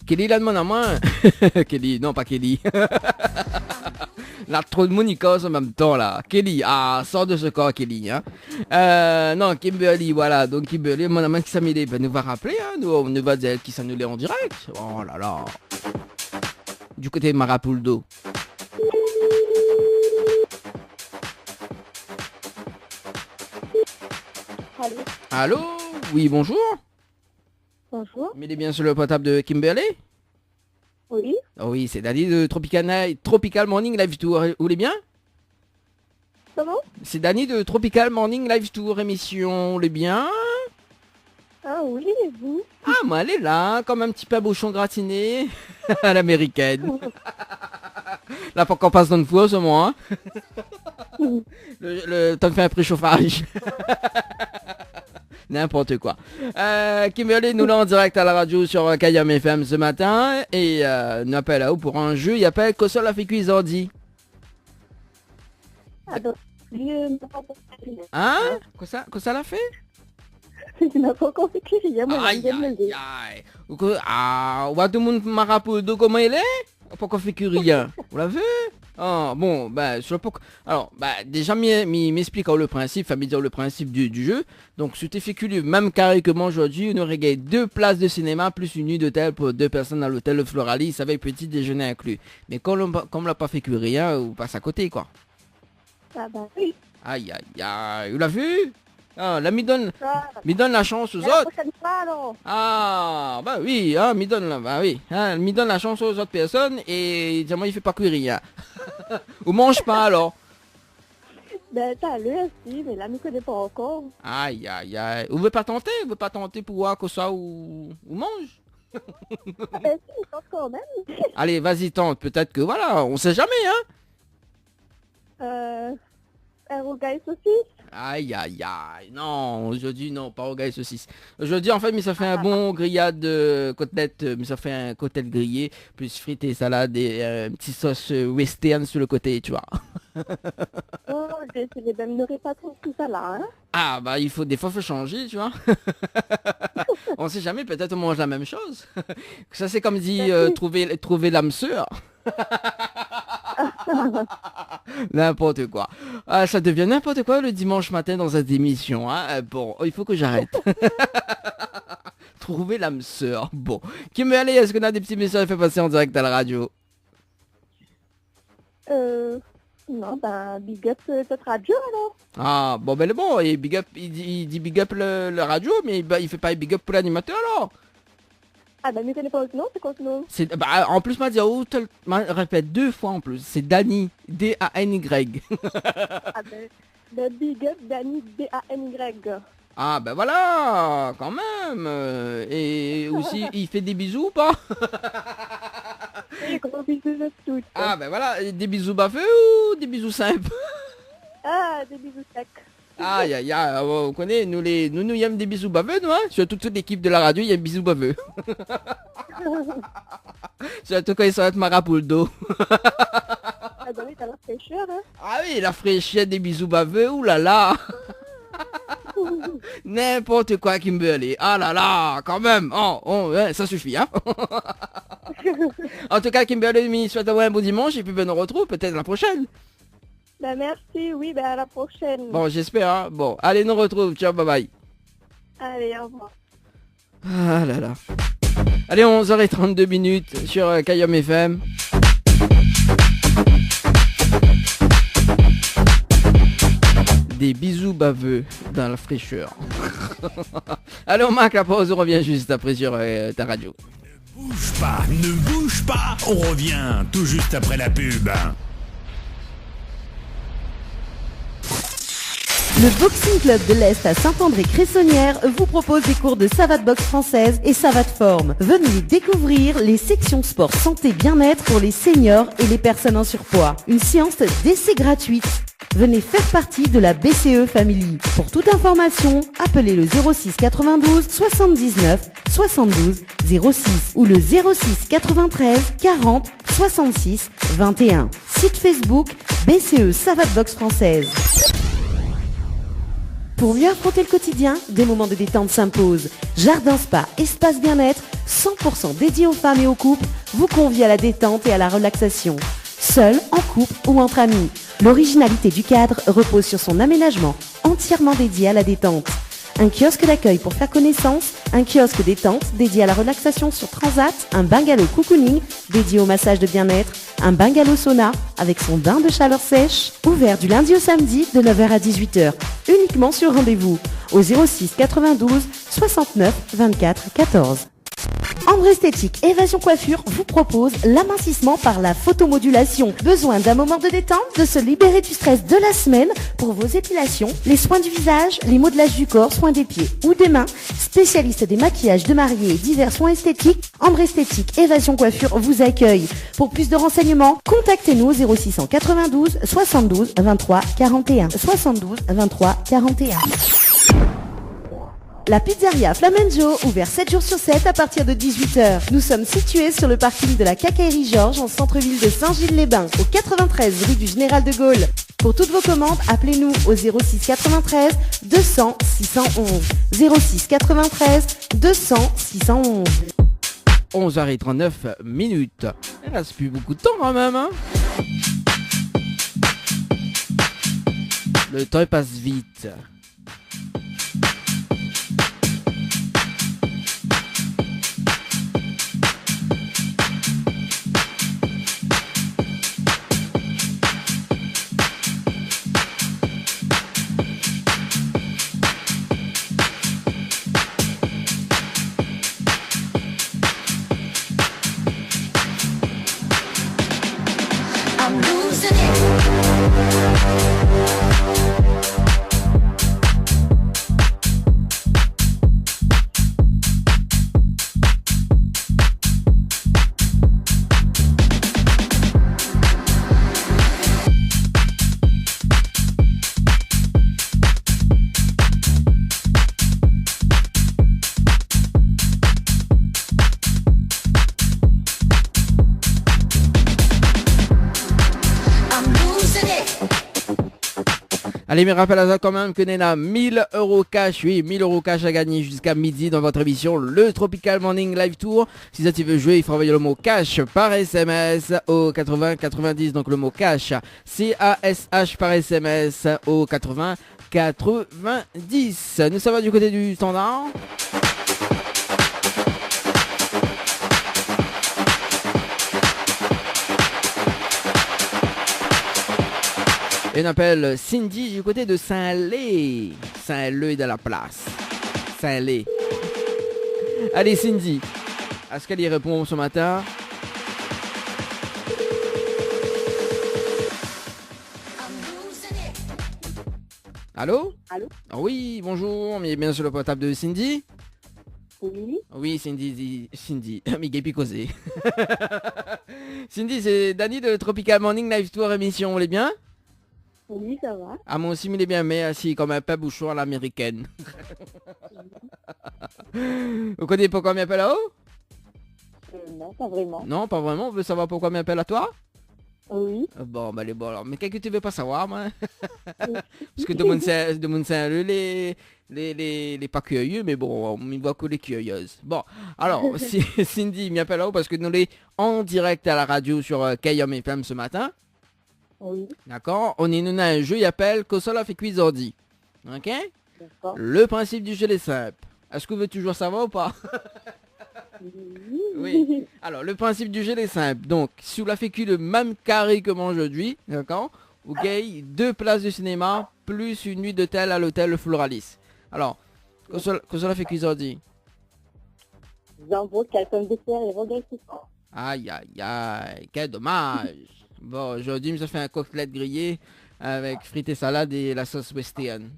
Kelly la demande à moi. Kelly, non pas Kelly. Là, trop de monicos en même temps là. Kelly, sors de ce corps Kelly. Hein. Non, Kimberly, voilà. Donc Kimberly, mon amant qui s'est mêlé, nous va rappeler. Hein. Nous va dire qui s'annulait en direct. Oh là là. Du côté de Marapuldo. Allô. Allô? Oui, bonjour. Bonjour. Mais il est bien sur le portable de Kimberly? Oui. Oh oui, c'est Dani de Tropical Morning Live Tour. Vous voulez bien? Comment? C'est Dani de Tropical Morning Live Tour émission. Vous voulez bien? Ah oui, et vous? Ah, moi elle est là, comme un petit pabochon gratiné à l'américaine. Là, pour qu'on passe dans le four, ce moment. Hein. Le temps de faire un préchauffage. N'importe quoi. Kimberly nous l'a en direct à la radio sur Kayam FM ce matin et nous appelle à vous pour un jeu. Il appelle Kossol a fait quiz ordi. Ah, donc, je n'ai pas encore écrit. Hein? Quoi ça l'a fait? Je n'ai pas encore écrit, moi, Aïe, je viens de me aïe, dire. aïe. On va tout le monde m'a rappelé de comment il est? Pourquoi fait que rien? Vous l'avez? Ah, bon, bah, sur le alors, bah, déjà, m'explique le principe, enfin, me dire le principe du jeu. Donc, c'était fait que même carré que moi aujourd'hui, on aurait gagné 2 places de cinéma plus une nuit d'hôtel pour 2 personnes à l'hôtel Le Floralis avec petit déjeuner inclus. Mais comme on l'a pas fait que rien, on passe à côté, quoi. Ah bah oui. Aïe, aïe, aïe. Vous l'avez vu? Ah, là, me donne Ah, la chance aux la autres. prochaine fois, alors. Ah, bah oui, hein, me donne la chance aux autres personnes et dis-moi, il fait pas cuire rien. Ou mange pas alors. Ben, t'as lu aussi, mais là, je ne connais pas encore. Aïe, aïe, aïe. Vous voulez pas tenter pour voir que ça ou mange? Ah ben, si, je pense quand même. Allez, vas-y, tente. Peut-être que voilà, on sait jamais, hein. Un rougail saucisse. Aïe, aïe, aïe. Non, aujourd'hui, non, pas au gars saucisse. Aujourd'hui, en fait, mais ça fait un bon grillade de côtelette, mais ça fait un côtelette grillé, plus frites et salade et une petite sauce western sur le côté, tu vois. Oh, j'ai essayé de me pas trop tout ça là, hein. Ah, bah, des fois, faut changer, tu vois. On sait jamais, peut-être on mange la même chose. Ça, c'est comme dit, trouver l'âme sœur. N'importe quoi. Ah, ça devient n'importe quoi le dimanche matin dans cette émission. Hein. Bon, il faut que j'arrête. Trouver l'âme sœur. Bon. Kimberly, est-ce qu'on a des petits messages à faire passer en direct à la radio? Non, ben, big up cette radio alors. Ah, bon, ben, bon, et big up, il dit big up le radio, mais il fait pas big up pour l'animateur alors? Ah ben, mais connais pas autre nom, c'est quoi ce nom? Bah, en plus, m'a dit, répète 2 fois en plus, c'est Dany, D-A-N-Y. Ah ben, big up Dany, D-A-N-Y. Ah ben voilà, quand même. Et aussi, il fait des bisous ou pas? Et gros bisous à toutes. Ah ben voilà, des bisous baveux ou des bisous simples? Ah, des bisous secs. Aïe aïe aïe, on connaît, nous y aime des bisous baveux, nous, hein. Surtout toute l'équipe de la radio, il y a des bisous baveux. Surtout quand ils sont avec Mara pour le dos. Ah bah oui, t'as la fraîcheur, hein. Ah oui, la fraîcheur des bisous baveux, oulala. N'importe quoi Kimberly. Ah là là, quand même. Ouais, ça suffit, hein. En tout cas, Kimberly, souhaite-moi un bon dimanche et puis ben, on se retrouve peut-être la prochaine. Bah merci, oui, bah à la prochaine. Bon, j'espère, hein. Bon, allez, nous retrouve. Ciao, bye bye. Allez, au revoir. Ah là là. Allez, 11h32 sur Kayom FM. Des bisous baveux dans la fraîcheur. Allez, on marque la pause, on revient juste après sur ta radio. Ne bouge pas, on revient tout juste après la pub. Le Boxing Club de l'Est à Saint-André-Cressonnière vous propose des cours de savate boxe française et savate forme. Venez découvrir les sections sport santé bien-être pour les seniors et les personnes en surpoids. Une séance d'essai gratuite. Venez faire partie de la BCE Family. Pour toute information, appelez le 06 92 79 72 06 ou le 06 93 40 66 21. Site Facebook BCE Savate Boxe Française. Pour mieux affronter le quotidien, des moments de détente s'imposent. Jardin Spa, espace bien-être, 100% dédié aux femmes et aux couples, vous convie à la détente et à la relaxation. Seul, en couple ou entre amis. L'originalité du cadre repose sur son aménagement, entièrement dédié à la détente. Un kiosque d'accueil pour faire connaissance, un kiosque détente dédié à la relaxation sur Transat, un bungalow cocooning dédié au massage de bien-être, un bungalow sauna avec son bain de chaleur sèche, ouvert du lundi au samedi de 9h à 18h, uniquement sur rendez-vous, au 06 92 69 24 14. Ambre Esthétique Évasion Coiffure vous propose l'amincissement par la photomodulation. Besoin d'un moment de détente, de se libérer du stress de la semaine pour vos épilations, les soins du visage, les modelages du corps, soins des pieds ou des mains. Spécialiste des maquillages de mariés et divers soins esthétiques, Ambre Esthétique Évasion Coiffure vous accueille. Pour plus de renseignements, contactez-nous au 0692 72 23 41. 72 23 41. La pizzeria Flamenjo, ouvert 7 jours sur 7 à partir de 18h. Nous sommes situés sur le parking de la Quincaillerie Georges en centre-ville de Saint-Gilles-les-Bains, au 93 rue du Général de Gaulle. Pour toutes vos commandes, appelez-nous au 06 93 200 611. 06 93 200 611. 11h39. Il reste plus beaucoup de temps quand même, hein. Le temps passe vite. I'm losing it. Allez, mais rappelle à ça quand même que Nena, 1000 € cash, oui, 1000 € cash à gagner jusqu'à midi dans votre émission, le Tropical Morning Live Tour. Si ça tu veux jouer, il faut envoyer le mot cash par SMS au 80 90, donc le mot cash, C-A-S-H par SMS au 80 90. Nous sommes du côté du standard. Et on appelle Cindy du côté de Saint-Lé. Saint-Lé est dans la place. Saint-Lé. Allez Cindy, est-ce qu'elle y répond ce matin? Allô? Allô? Oui, bonjour, mais bien sur le portable de Cindy? Oui. Oui, Cindy, mais Gaby causé. Cindy, c'est Danny de Tropical Morning Live Tour émission, vous allez bien? Oui, ça va. Ah, moi aussi, il est bien, mais assis comme un peu bouchon à l'américaine. Vous connaissez pourquoi il m'appelle là-haut? Non, pas vraiment. Non, pas vraiment, vous voulez savoir pourquoi il m'appelle à toi? Oui. Bon, bah, les bon alors. Mais qu'est-ce que tu veux pas savoir, moi? Parce que de mon Saint-Leu, les pas curieux, mais bon, on me voit que les curieuses. Bon, alors, Cindy m'appelle là-haut parce que nous sommes en direct à la radio sur KM FM ce matin. Oui. D'accord? On a un jeu, il appelle Kosola fait quiz ordi. Ok? D'accord. Le principe du jeu est simple. Est-ce que vous voulez toujours savoir ou pas? Oui. Alors, le principe du jeu est simple. Donc, si vous la fait le même carré que moi aujourd'hui, d'accord, vous gagnez 2 places de cinéma plus une nuit d'hôtel à l'hôtel Le Floralis. Alors, qu'est-ce que fait cuire aujourd'hui? Jambon, calcul de fer et regain souffrant. Aïe, aïe, aïe, quel dommage. Bon, aujourd'hui, je me suis fait un côtelette grillé avec frites et salade et la sauce western.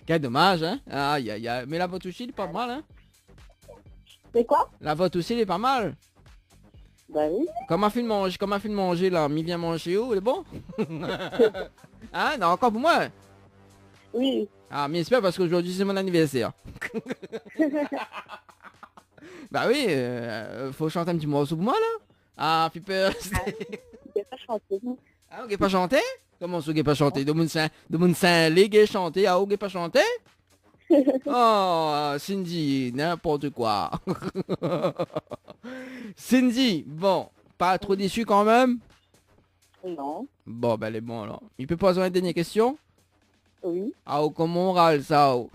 Quel dommage, hein? Aïe, aïe, aïe. Mais la vôtre aussi, il est pas mal, hein? C'est quoi? La vôtre aussi, il est pas mal. Bah oui. Comment a fait de manger, là? Mi vient manger où? Il est bon? Hein? Non, encore pour moi? Oui. Ah, mais j'espère parce qu'aujourd'hui, c'est mon anniversaire. Bah oui, faut chanter un petit morceau pour moi, là. Ah, puis peur. Je vais pas chanter. Non. Ah, vous pas chanté? Comment ça, vous pas chanté? De mon Saint-Légué chanté, ah, vous pas chanté? Oh, Cindy, n'importe quoi. Cindy, bon, pas trop déçu quand même? Non. Bon, ben, elle est bon, alors. Il peut poser une dernière question? Oui. Ah, oh, comment on râle ça, oh.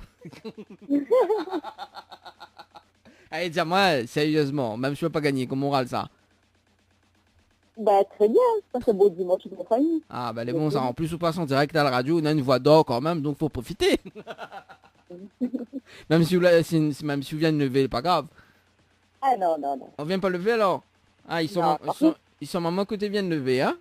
Allez, dis-moi, sérieusement, même si je peux pas gagner, comment on râle ça? Bah très bien. Ça c'est beau dimanche de famille. Ah, ben, elle est bon, ça. En plus, on passe en direct à la radio, on a une voix d'or quand même, donc faut profiter. Même si vous venez de lever, pas grave. Ah non, non, non. On vient pas lever alors? Ah, Non, ils sont maman côté viennent lever, hein?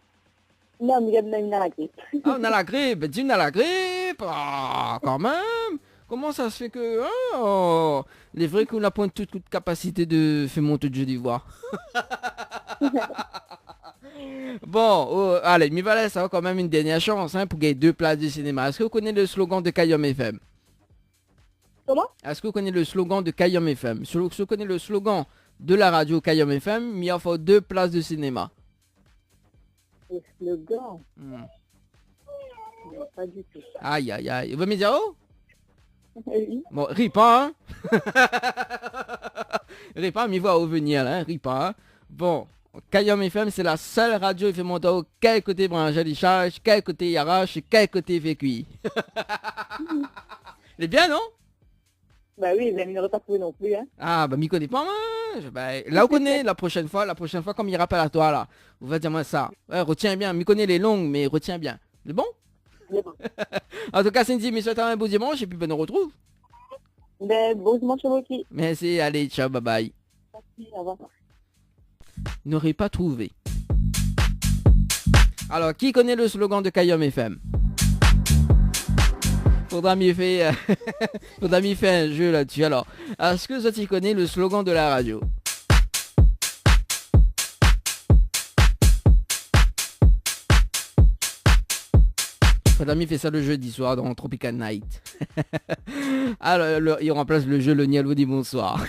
Non, mais il y a la grippe. Ah, on a la grippe, ben, dis, on a la grippe. Ah, quand même. Comment ça se fait que... Oh, il est vrai qu'on n'a pas toute capacité de faire monter de jeu d'ivoire. Bon, oh, allez, mi va ça va quand même une dernière chance hein, pour gagner 2 places de cinéma. Est-ce que vous connaissez le slogan de Kayom FM? Comment? Est-ce que vous connaissez le slogan de Kayom FM? Si vous connaissez le slogan de la radio Kayom FM, il y a 2 places de cinéma. Le slogan. Hmm. Non, pas du tout. Aïe, aïe, aïe. Vous me dire où? Oui. Bon, ris pas, hein? Ris pas, m'y voit où venir, là, hein? Ris pas, hein? Bon, Kayom FM, c'est la seule radio qui fait monter au quel côté branche il charge, quel côté il arrache, quel côté il fait cuire. Il est bien, non? Bah oui, mais il n'aurait pas trouvé non plus, hein. Ah, bah, m'y connaît pas, moi. Là, on connaît, la prochaine fois, comme il rappelle à toi, là, vous va dire moi ça. Ouais, retiens bien, m'y connaît les longues, mais retiens bien. C'est bon? Mais bon. En tout cas, Cindy, mes souhaite un beau dimanche, et puis ben, on retrouve. Mais bon dimanche à vous aussi. Merci, allez, ciao, bye bye. Merci, au revoir. N'aurait pas trouvé. Alors, qui connaît le slogan de Kayom FM? Faudra mieux faire, faudra mieux faire un jeu là-dessus. Alors, est-ce que tu connais le slogan de la radio? Faudra mieux faire ça le jeudi soir dans Tropical Night. Alors, il remplace le jeu Le Niel vous dit bonsoir.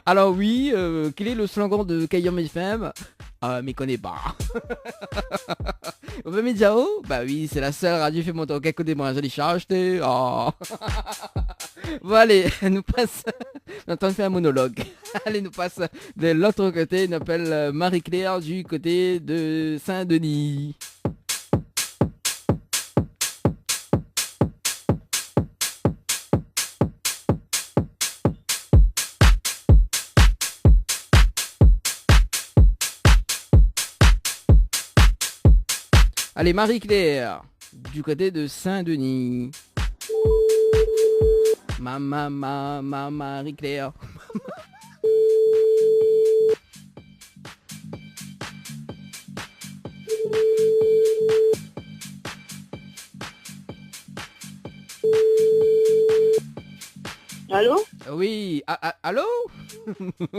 Alors oui, quel est le slogan de Kayom FM? Mais connais pas. Vous pouvez me dire où? Bah oui, c'est la seule radio qui fait monter au quelques des bras. Je l'ai acheté. Oh. Bon allez, nous passe. On entend faire un monologue. Allez, nous passe de l'autre côté. On appelle Marie-Claire du côté de Saint-Denis. Allez, Marie-Claire, du côté de Saint-Denis. Marie-Claire. Allô? Oui, allô?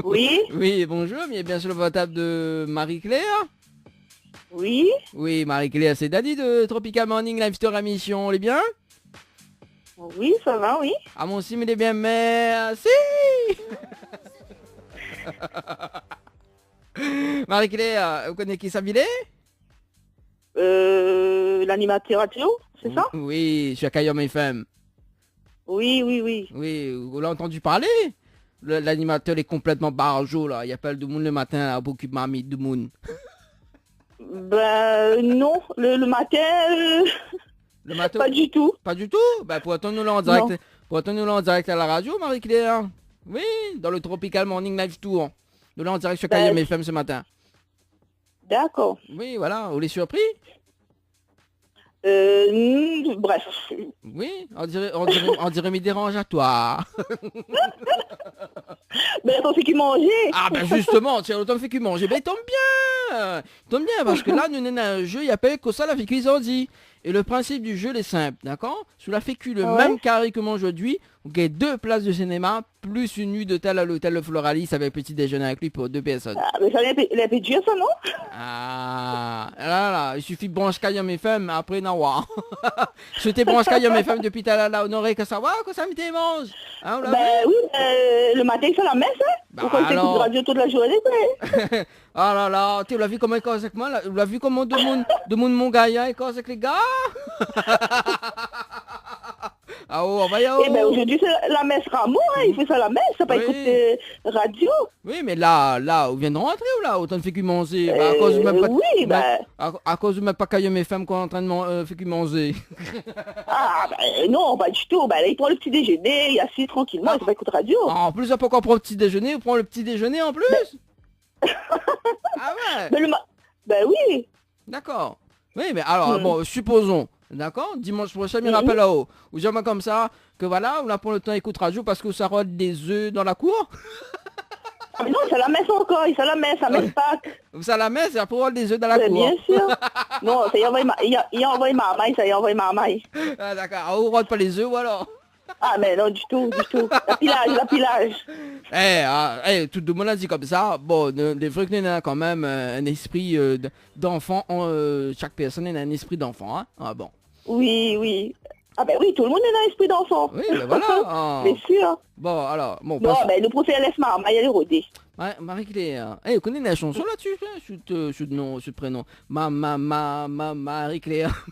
Oui? Oui, bonjour, bien sur le portable de Marie-Claire. Oui? Oui, Marie-Claire, c'est Daddy de Tropical Morning Live Store Mission, on est bien? Oui, ça va, oui. Ah mon sim, il est bien, merci. Marie-Claire, vous connaissez qui Sabilé? L'animateur radio, c'est ça? Oui, je suis à Kayom FM. Oui, oui, oui. Oui, vous l'avez entendu parler? L'animateur est complètement barjot là, il appelle du monde le matin là, beaucoup de mamie du monde. Ben non, le matin, Le matin? pas du tout. Pas du tout? Ben pour entendre nous en direct, à la radio, Marie-Claire. Oui, dans le Tropical Morning Live Tour. Nous là en direct sur Kayom FM ce matin. D'accord. Oui, voilà, vous l'avez surpris? Bref. Oui, on dirait mes dérange à toi. Ben on fait qu'il manger. Ah ben justement, tiens, autant fait qu'il mange. Ben il tombe bien. Il tombe bien parce que là, nous avons un jeu, il appelle que ça la fécu, ils ont dit. Et le principe du jeu est simple, d'accord? Sous la fécu, le même carré que moi aujourd'hui, vous gagnez 2 places de cinéma, plus une nuit d'hôtel à l'hôtel de Floralis avec petit déjeuner avec lui pour 2 personnes. Ah, mais ça il a fait dur ça, non? Ah, là, il suffit de brancher Kayom FM, après Nawa. Je t'ai branché Kayom FM depuis tout à l'heure, on aurait que savoir que ça me mange. Hein, ben oui, le matin il fait la messe, hein? Bah, Pourquoi il écoute radio toute la journée, quoi? Ah là là, tu l'as vu comment il cause avec moi, tu l'as vu comment de monde mon gars, il cause avec les gars. Ah oh, on va y aller. Eh ben aujourd'hui c'est la messe Ramon, hein, il fait ça la messe, ça pas écouter radio. Oui, mais là, on vient de rentrer ou là, autant de fait qu'il manger. Bah, à cause de même pas, oui, ben... à cause de même pas Kayom FM qu'on est en train de faire qu'il manger. Ah ben non, pas du tout. Ben là, il prend le petit déjeuner, il est assis tranquillement, il va écouter radio. En plus, après qu'on prend le petit déjeuner, on prend le petit déjeuner en plus. Ah ouais. Ben oui. D'accord. Oui, mais alors, bon, supposons, d'accord, dimanche prochain, il rappelle là-haut. Ou jamais comme ça, que voilà, on a pour le temps écoute radio parce que ça rôde des œufs dans la cour. Ah, mais non, c'est la messe encore, c'est la messe Pâques. Ça la messe, c'est pour rôde des œufs dans la cour. Bien sûr. Non, ça y a envoyé ma maille, ça y a envoyé ma maille. Ah d'accord, on rôde pas les œufs ou alors? Ah mais non, du tout. La pilage. Tout le monde a dit comme ça. Bon, les vrais qu'on a quand même un esprit d'enfant. Chaque personne a un esprit d'enfant, hein. Ah bon. Oui. Ah ben oui, tout le monde a un esprit d'enfant. Oui, ben voilà. Bien sûr. Bon, alors, bon. Non, ben nous préférons laisse ma maille, elle est rodée. Ouais, Marie-Claire. Vous connaissez la chanson là-dessus? Sur le prénom. Marie-Claire.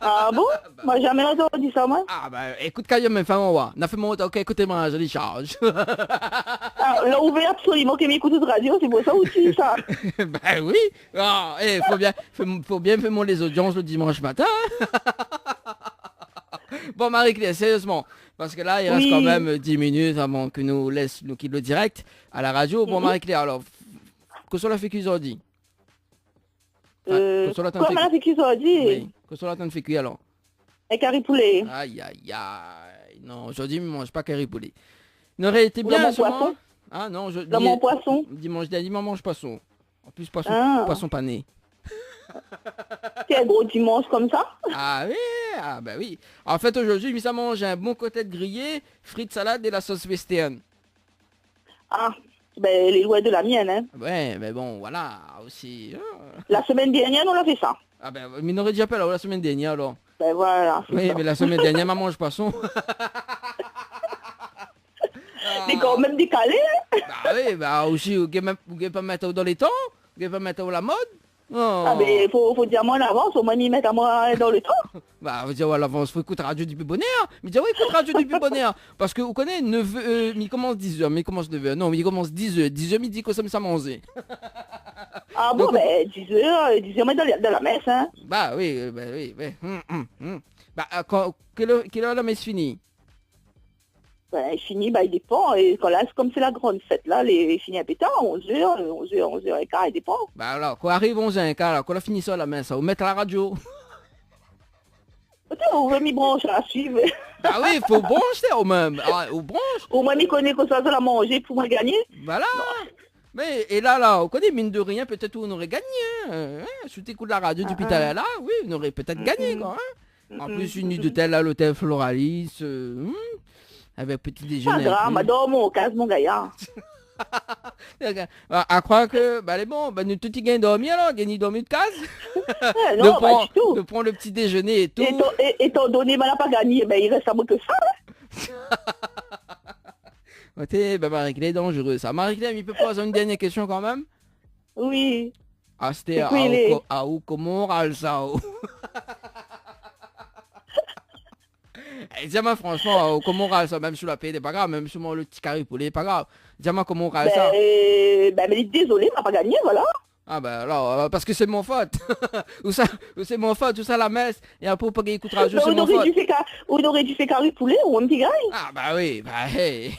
Ah bon? Moi jamais entendu ça, moi. Ah bah écoute Kayom FM, on va. On a fait mon ok, écoutez-moi, je les charge. Ah, là, on veut absolument qu'il m'écoute de radio, c'est pour ça aussi, ça. Ben oui. Ah, faut bien faire les audiences le dimanche matin. Bon Marie-Claire, sérieusement, parce que là il reste quand même 10 minutes avant que nous laisse nous quitte le direct à la radio. Bon Marie-Claire, alors, que soit la fait qu'ils ont dit? Comment la fait qu'ils ont dit? Oui, que soit la t'en fait alors? Un carré poulet. Aïe. Non, aujourd'hui je ne mange pas carré poulet. Il aurait été bien ce poisson. Ah non, mon poisson. Dimanche dernier, on mange poisson. En plus poisson pané. C'est un gros dimanche comme ça? Ah oui. En fait aujourd'hui, ça mange un bon côté de grillé, frites, salade et la sauce western. Ah, ben les lois de la mienne, hein. Ouais, mais bon, voilà, aussi. La semaine dernière, on a fait ça. Ah ben, mais on aurait déjà pas la semaine dernière alors. Ben voilà. Oui, ça. Mais la semaine dernière, maman mange poisson. C'est quand même décalé, hein. Bah oui, bah aussi, vous pouvez pas mettre dans les temps, vous pouvez pas mettre la mode. Oh. Ah mais faut dire moi en avance, au moins m'y mettre à moi dans le temps. Bah vous dire à l'avance, faut écouter Radio du Plus Bonheur. Mais dire oui, écoute Radio du Plus Bonheur. Parce que vous connaissez 9h, il commence 10h, mais il commence 9h. Non, il commence 10h. 10h midi que ça me ça manger. Ah bon, ben 10h mais dans la messe, hein. Bah oui. Bah quelle heure la messe finit? Ben, il finit, il dépend. Et quand là, comme c'est la grande fête, là, il finit à pétard, 11h, 11h15, il dépend. Bah alors, quand arrive 11h15, alors, quand on finit ça, la messe, on met à la radio. On veut m'y brancher à suivre. Ah oui, il faut brancher au même. Ah, on branche. Au moins, m'y connaît que ça, la manger pour me gagner. Voilà. Non. Mais, et là, on connaît, mine de rien, peut-être on aurait gagné. Si tu écoutes la radio depuis tout à l'heure, là, oui, on aurait peut-être gagné, quoi. Hein. En plus, une nuit d'hôtel à l'hôtel Floralis. avec petit Pas déjeuner. grave, madame, mon casse, mon gars. À croire que, bah, elle est bon, bah, nous tout y gagne dormir, alors, gagne dormir de case. Non, pas du tout. De prendre le petit déjeuner et tout. Étant donné, elle n'a pas gagné, ben, il reste à moi que ça. Ouais, bah, Marie-Claire est dangereux, ça. Marie-Claire, il peut poser une dernière question quand même? Oui. Ah, c'était à où, comment, ça. Dis-moi franchement, comment on râle ça, même sur la paix, c'est pas grave, même sur le petit carré poulet, pas grave. Dis-moi comment on râle ça. Ben, mais désolé, m'a pas gagné, voilà. Ah ben alors, parce que c'est mon faute. Ou c'est mon faute, tout ça la messe. Et après, pour qu'il écoutera juste c'est mon faute. On aurait dû faire carré poulet ou un petit gars. Ah bah oui, bah hey.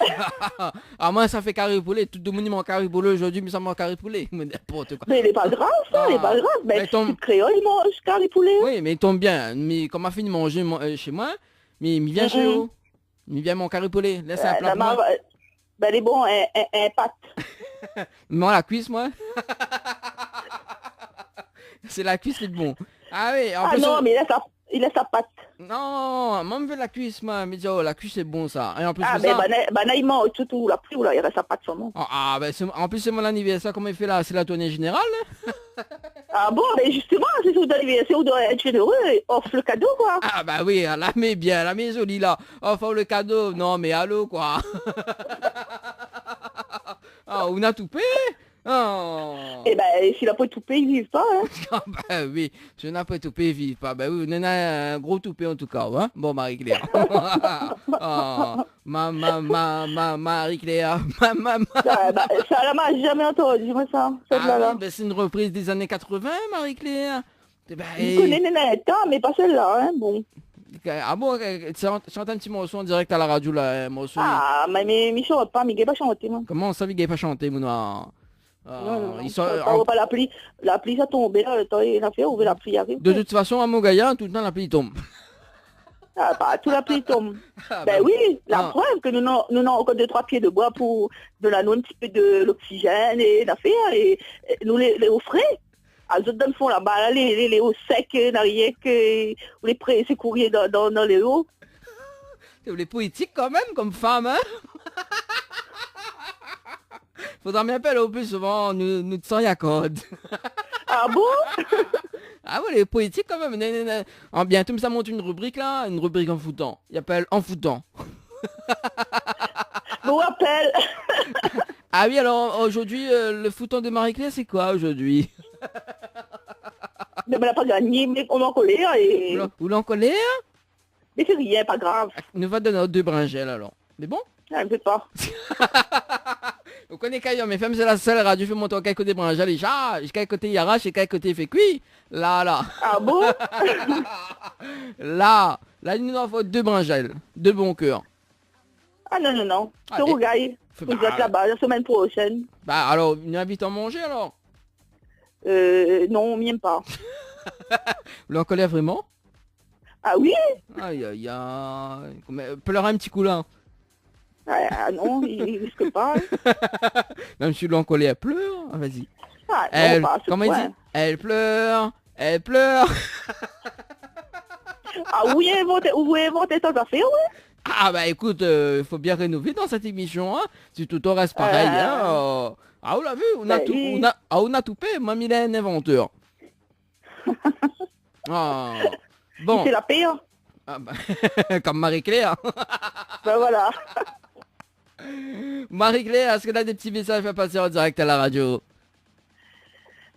Ah moi ça fait carré poulet, tout le monde m'en carré poulet aujourd'hui, mais ça m'en carré poulet. Mais n'importe quoi. Mais il n'est pas grave, ça, il n'est pas grave. Mais ton créole, il mange carré poulet. Oui, mais il tombe bien. Mais comme a fini de manger chez moi, mais il vient chez vous. Il vient mon carré poulet. Laisse un plat pour moi. Ben il est bon, un pâte. Moi la cuisse, moi. C'est la cuisse qui est bon. Ah oui, en plus, non, mais il a sa pâte. Non, moi, je veux la cuisse, moi. Mais oh, la cuisse, c'est bon, ça. Et en plus, il mange tout la pluie, là, il reste sa pâte sur moi. En plus, c'est mon anniversaire. Comment il fait là? C'est la tournée générale, Ah bon, mais justement, c'est son anniversaire, on doit être généreux et offre le cadeau, quoi. Ah bah oui, la met bien, la met jolie, là. Offre le cadeau. Non, mais allô, quoi. On a tout payé. Oh. Eh ben, s'il n'a pas toupé, ils vivent pas, hein. Ah bah oui, si on n'a pas toupé, ils vivent pas. Bah oui, on a un gros toupé en tout cas, hein. Bon, Marie-Claire. Marie-Claire. Ça, la m'a jamais entendu, moi, ça. C'est une reprise des années 80, Marie-Claire. Je connais Nénette, mais pas celle-là, hein, bon. Ah bon, chante un petit morceau en direct à la radio, là, un morceau. Ah, mais je chante pas, mais il pas chanter, moi. Comment ça, il ne pas chanter, mon noir? Non, pas l'appli, ça tombe, là, il a fait ouvrir l'appli, arrive. De toute façon, à Montgaillard, tout le temps, l'appli tombe. Ah, bah, tout l'appli tombe. Ben oui, la preuve que nous n'avons encore 2-3 pieds de bois pour donner un petit peu de l'oxygène et l'affaire, et nous les offrir. Les autres dans le fond là-bas, les hauts secs, derrière, ou les prêts, c'est courrier dans les hauts. C'est les poétiques quand même, comme femme, hein. Faudra bien appeler au plus souvent, nous te y accorde. Ah bon? Ah ouais, les poétiques quand même. Bientôt, ça monte une rubrique là, une rubrique en foutant. Il appelle en foutant. Bon appel. Ah oui, alors aujourd'hui, le foutant de Marie-Claire, c'est quoi aujourd'hui? Mais on n'a pas gagné, mais on en colère et... Ou l'en colère? Mais c'est rien, pas grave. Nous va donner deux bringelles alors. Mais bon? Ah, je ne sais pas. Vous connaissez Caillon, mes femmes, c'est la seule radio fait monter au quelque côté bringelles. Jusqu'à côté il arrache et quel côté fait cuit. Là. Ah bon? Là, il nous en faut deux bringelles. De bon cœur. Ah non. Je regarde. Vous êtes là-bas la semaine prochaine. Bah alors, nous invite à manger alors? Non, on m'aime pas. Vous l'en colère vraiment? Ah oui? Aïe. Pleure un petit coup là. Ah non, il risque pas. Hein. Même si l'on colère, pleure. Ah, vas-y. Ah, non, comment il dit? Elle pleure. Ah oui, vous inventez ça affaire, oui? Ah bah écoute, il faut bien rénover dans cette émission, hein. Si tout en reste pareil, hein. Ah, vous l'avez vu, on a tout payé, même il est un inventeur. Bon. C'est la paix, hein. Ah bah, comme Marie-Claire. Ben voilà. Marie-Claire, est-ce que tu as des petits messages à passer en direct à la radio?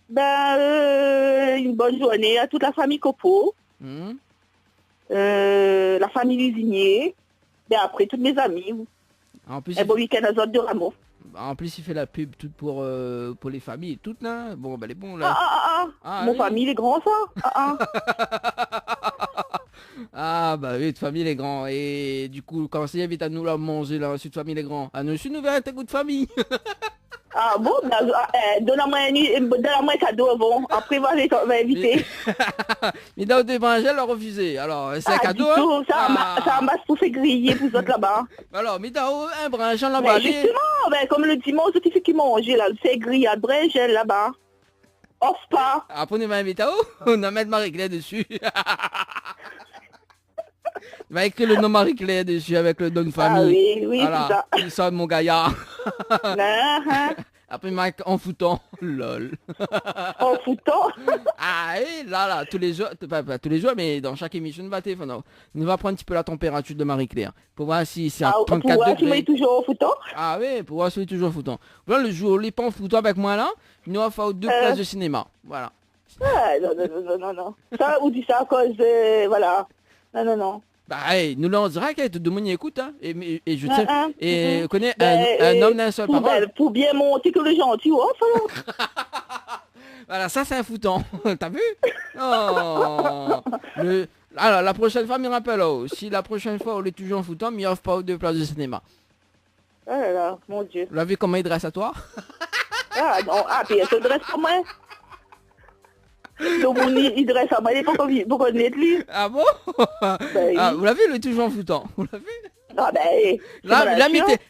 Une bonne journée à toute la famille Copo. La famille Lisinier. Après, toutes mes amis. En plus, bon week-end à Zone de Rameau. En plus, il fait la pub toute pour les familles, toutes là. Bon, ben les bons là. Mon oui. Famille, les grands, ça. Ah, bah oui, de famille, les grands. Et du coup, quand c'est vite à nous là manger là, ensuite famille, les grands. À nous, je suis nouvelle, t'as goût de famille. Ah bon, donne-moi un cadeau avant. Après, va inviter. Mais dans des branches, elle a refusé. Alors, c'est un cadeau. Tout, ça amasse pour faire griller pour autres là-bas. Alors, mais dans un branche, on l'a balé. Justement, comme le dimanche, tu fais qui manger là, c'est grillé à branche là-bas. Offre pas. Après, on va inviter on va mettre Marie-Claire dessus. Va écrire le nom Marie-Claire dessus avec le nom de famille. Ah oui, oui, Voilà, c'est ça. il sonne mon gaillard. Ah, Après Mike en foutant, lol. en foutant. Ah et là, tous les jours, pas tous les jours, mais dans chaque émission de bâté, on va prendre un petit peu la température de Marie-Claire. Pour voir si c'est à Pour 34 voir si degrés. est toujours en foutant. Ah oui, pour voir si il est toujours foutant. Voilà, le jour où il est pas en foutant avec moi là, il nous va faire 2 places de cinéma. Voilà. Ah, non. Ça, ou dit ça à cause de... Voilà. Non. Bah hey, nous là on dirait que tout le monde y écoute hein. Et je sais et connais Ben, un homme d'un seul parole. Pour bien monter que le gentil, oh, Voilà, ça c'est un foutant. T'as vu? Oh. Alors la prochaine fois, me rappelle oh, si la prochaine fois on est toujours en foutant, m'y offre pas 2 places de cinéma. Ah là là, mon Dieu. Vous avez vu comment il dresse à toi? Ah non, puis elle se dresse pour moi. Donc il dresse à moi, il est pas qu'on est de lui. Ah bon? Ben, Ah, vous l'avez vu, il est toujours en foutant. Vous l'avez vu? Ah ben...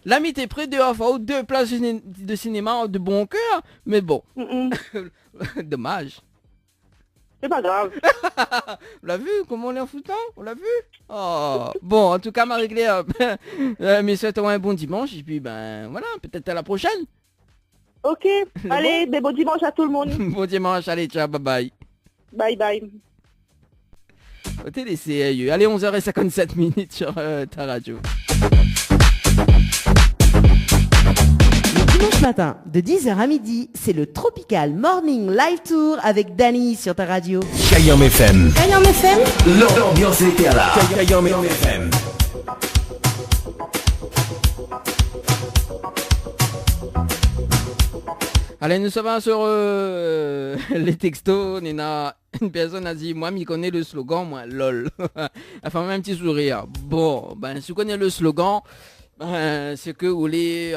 Là, t'es près de offre 2 places de cinéma de bon cœur, mais bon. Dommage. C'est pas grave. Vous l'avez vu comment on est en foutant? On l'a vu? Oh. Bon, en tout cas, Marie-Claire, mes souhaitons un bon dimanche, et puis ben voilà, peut-être à la prochaine. Ok, allez, bon dimanche à tout le monde. Bon dimanche, allez, ciao, bye bye. Bye bye. Au télé, sérieux. Allez, 11h57 sur ta radio. Le dimanche matin, de 10h à midi, c'est le Tropical Morning Live Tour avec Dany sur ta radio. Kayam FM. Kayam FM, L'ambiance était là. Kayam FM. Allez, nous sommes sur les textos. Nina, une personne a dit, moi, m'y connais le slogan, moi, lol. Elle fait un petit sourire. Bon, ben, si vous connaissez le slogan, c'est que vous êtes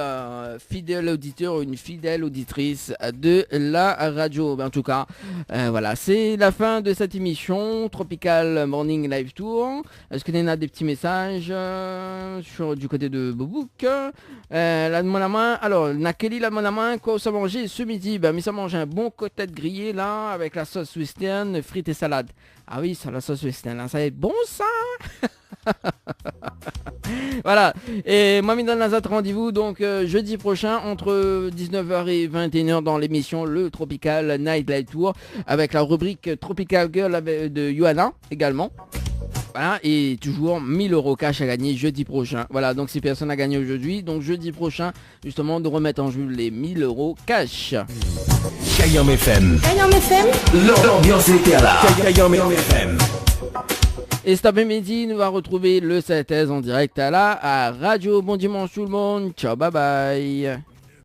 fidèle auditeur ou une fidèle auditrice de la radio. En tout cas, voilà, c'est la fin de cette émission Tropical Morning Live Tour. Est-ce que Nina a des petits messages du côté de Bobouk? La demande à main. Alors, Nakeli la demande à main. Quoi ça manger ce midi? Ben, mais ça mange un bon côtelette grillé là avec la sauce western, frites et salade. Ah oui, ça la sauce western, là, ça va être bon ça. Voilà, et moi Midon Lazat, rendez-vous donc jeudi prochain entre 19h et 21h dans l'émission Le Tropical Night Live Tour avec la rubrique Tropical Girl de Johanna également. Voilà, et toujours 1000 € cash à gagner jeudi prochain. Voilà, donc si personne n'a gagné aujourd'hui, donc jeudi prochain justement de remettre en jeu les 1000 € cash. Kayam FM. Kayam FM, L'ambiance était là. Kayam FM. Et cet après-midi, nous va retrouver le synthèse en direct à Radio. Bon dimanche tout le monde. Ciao, bye bye.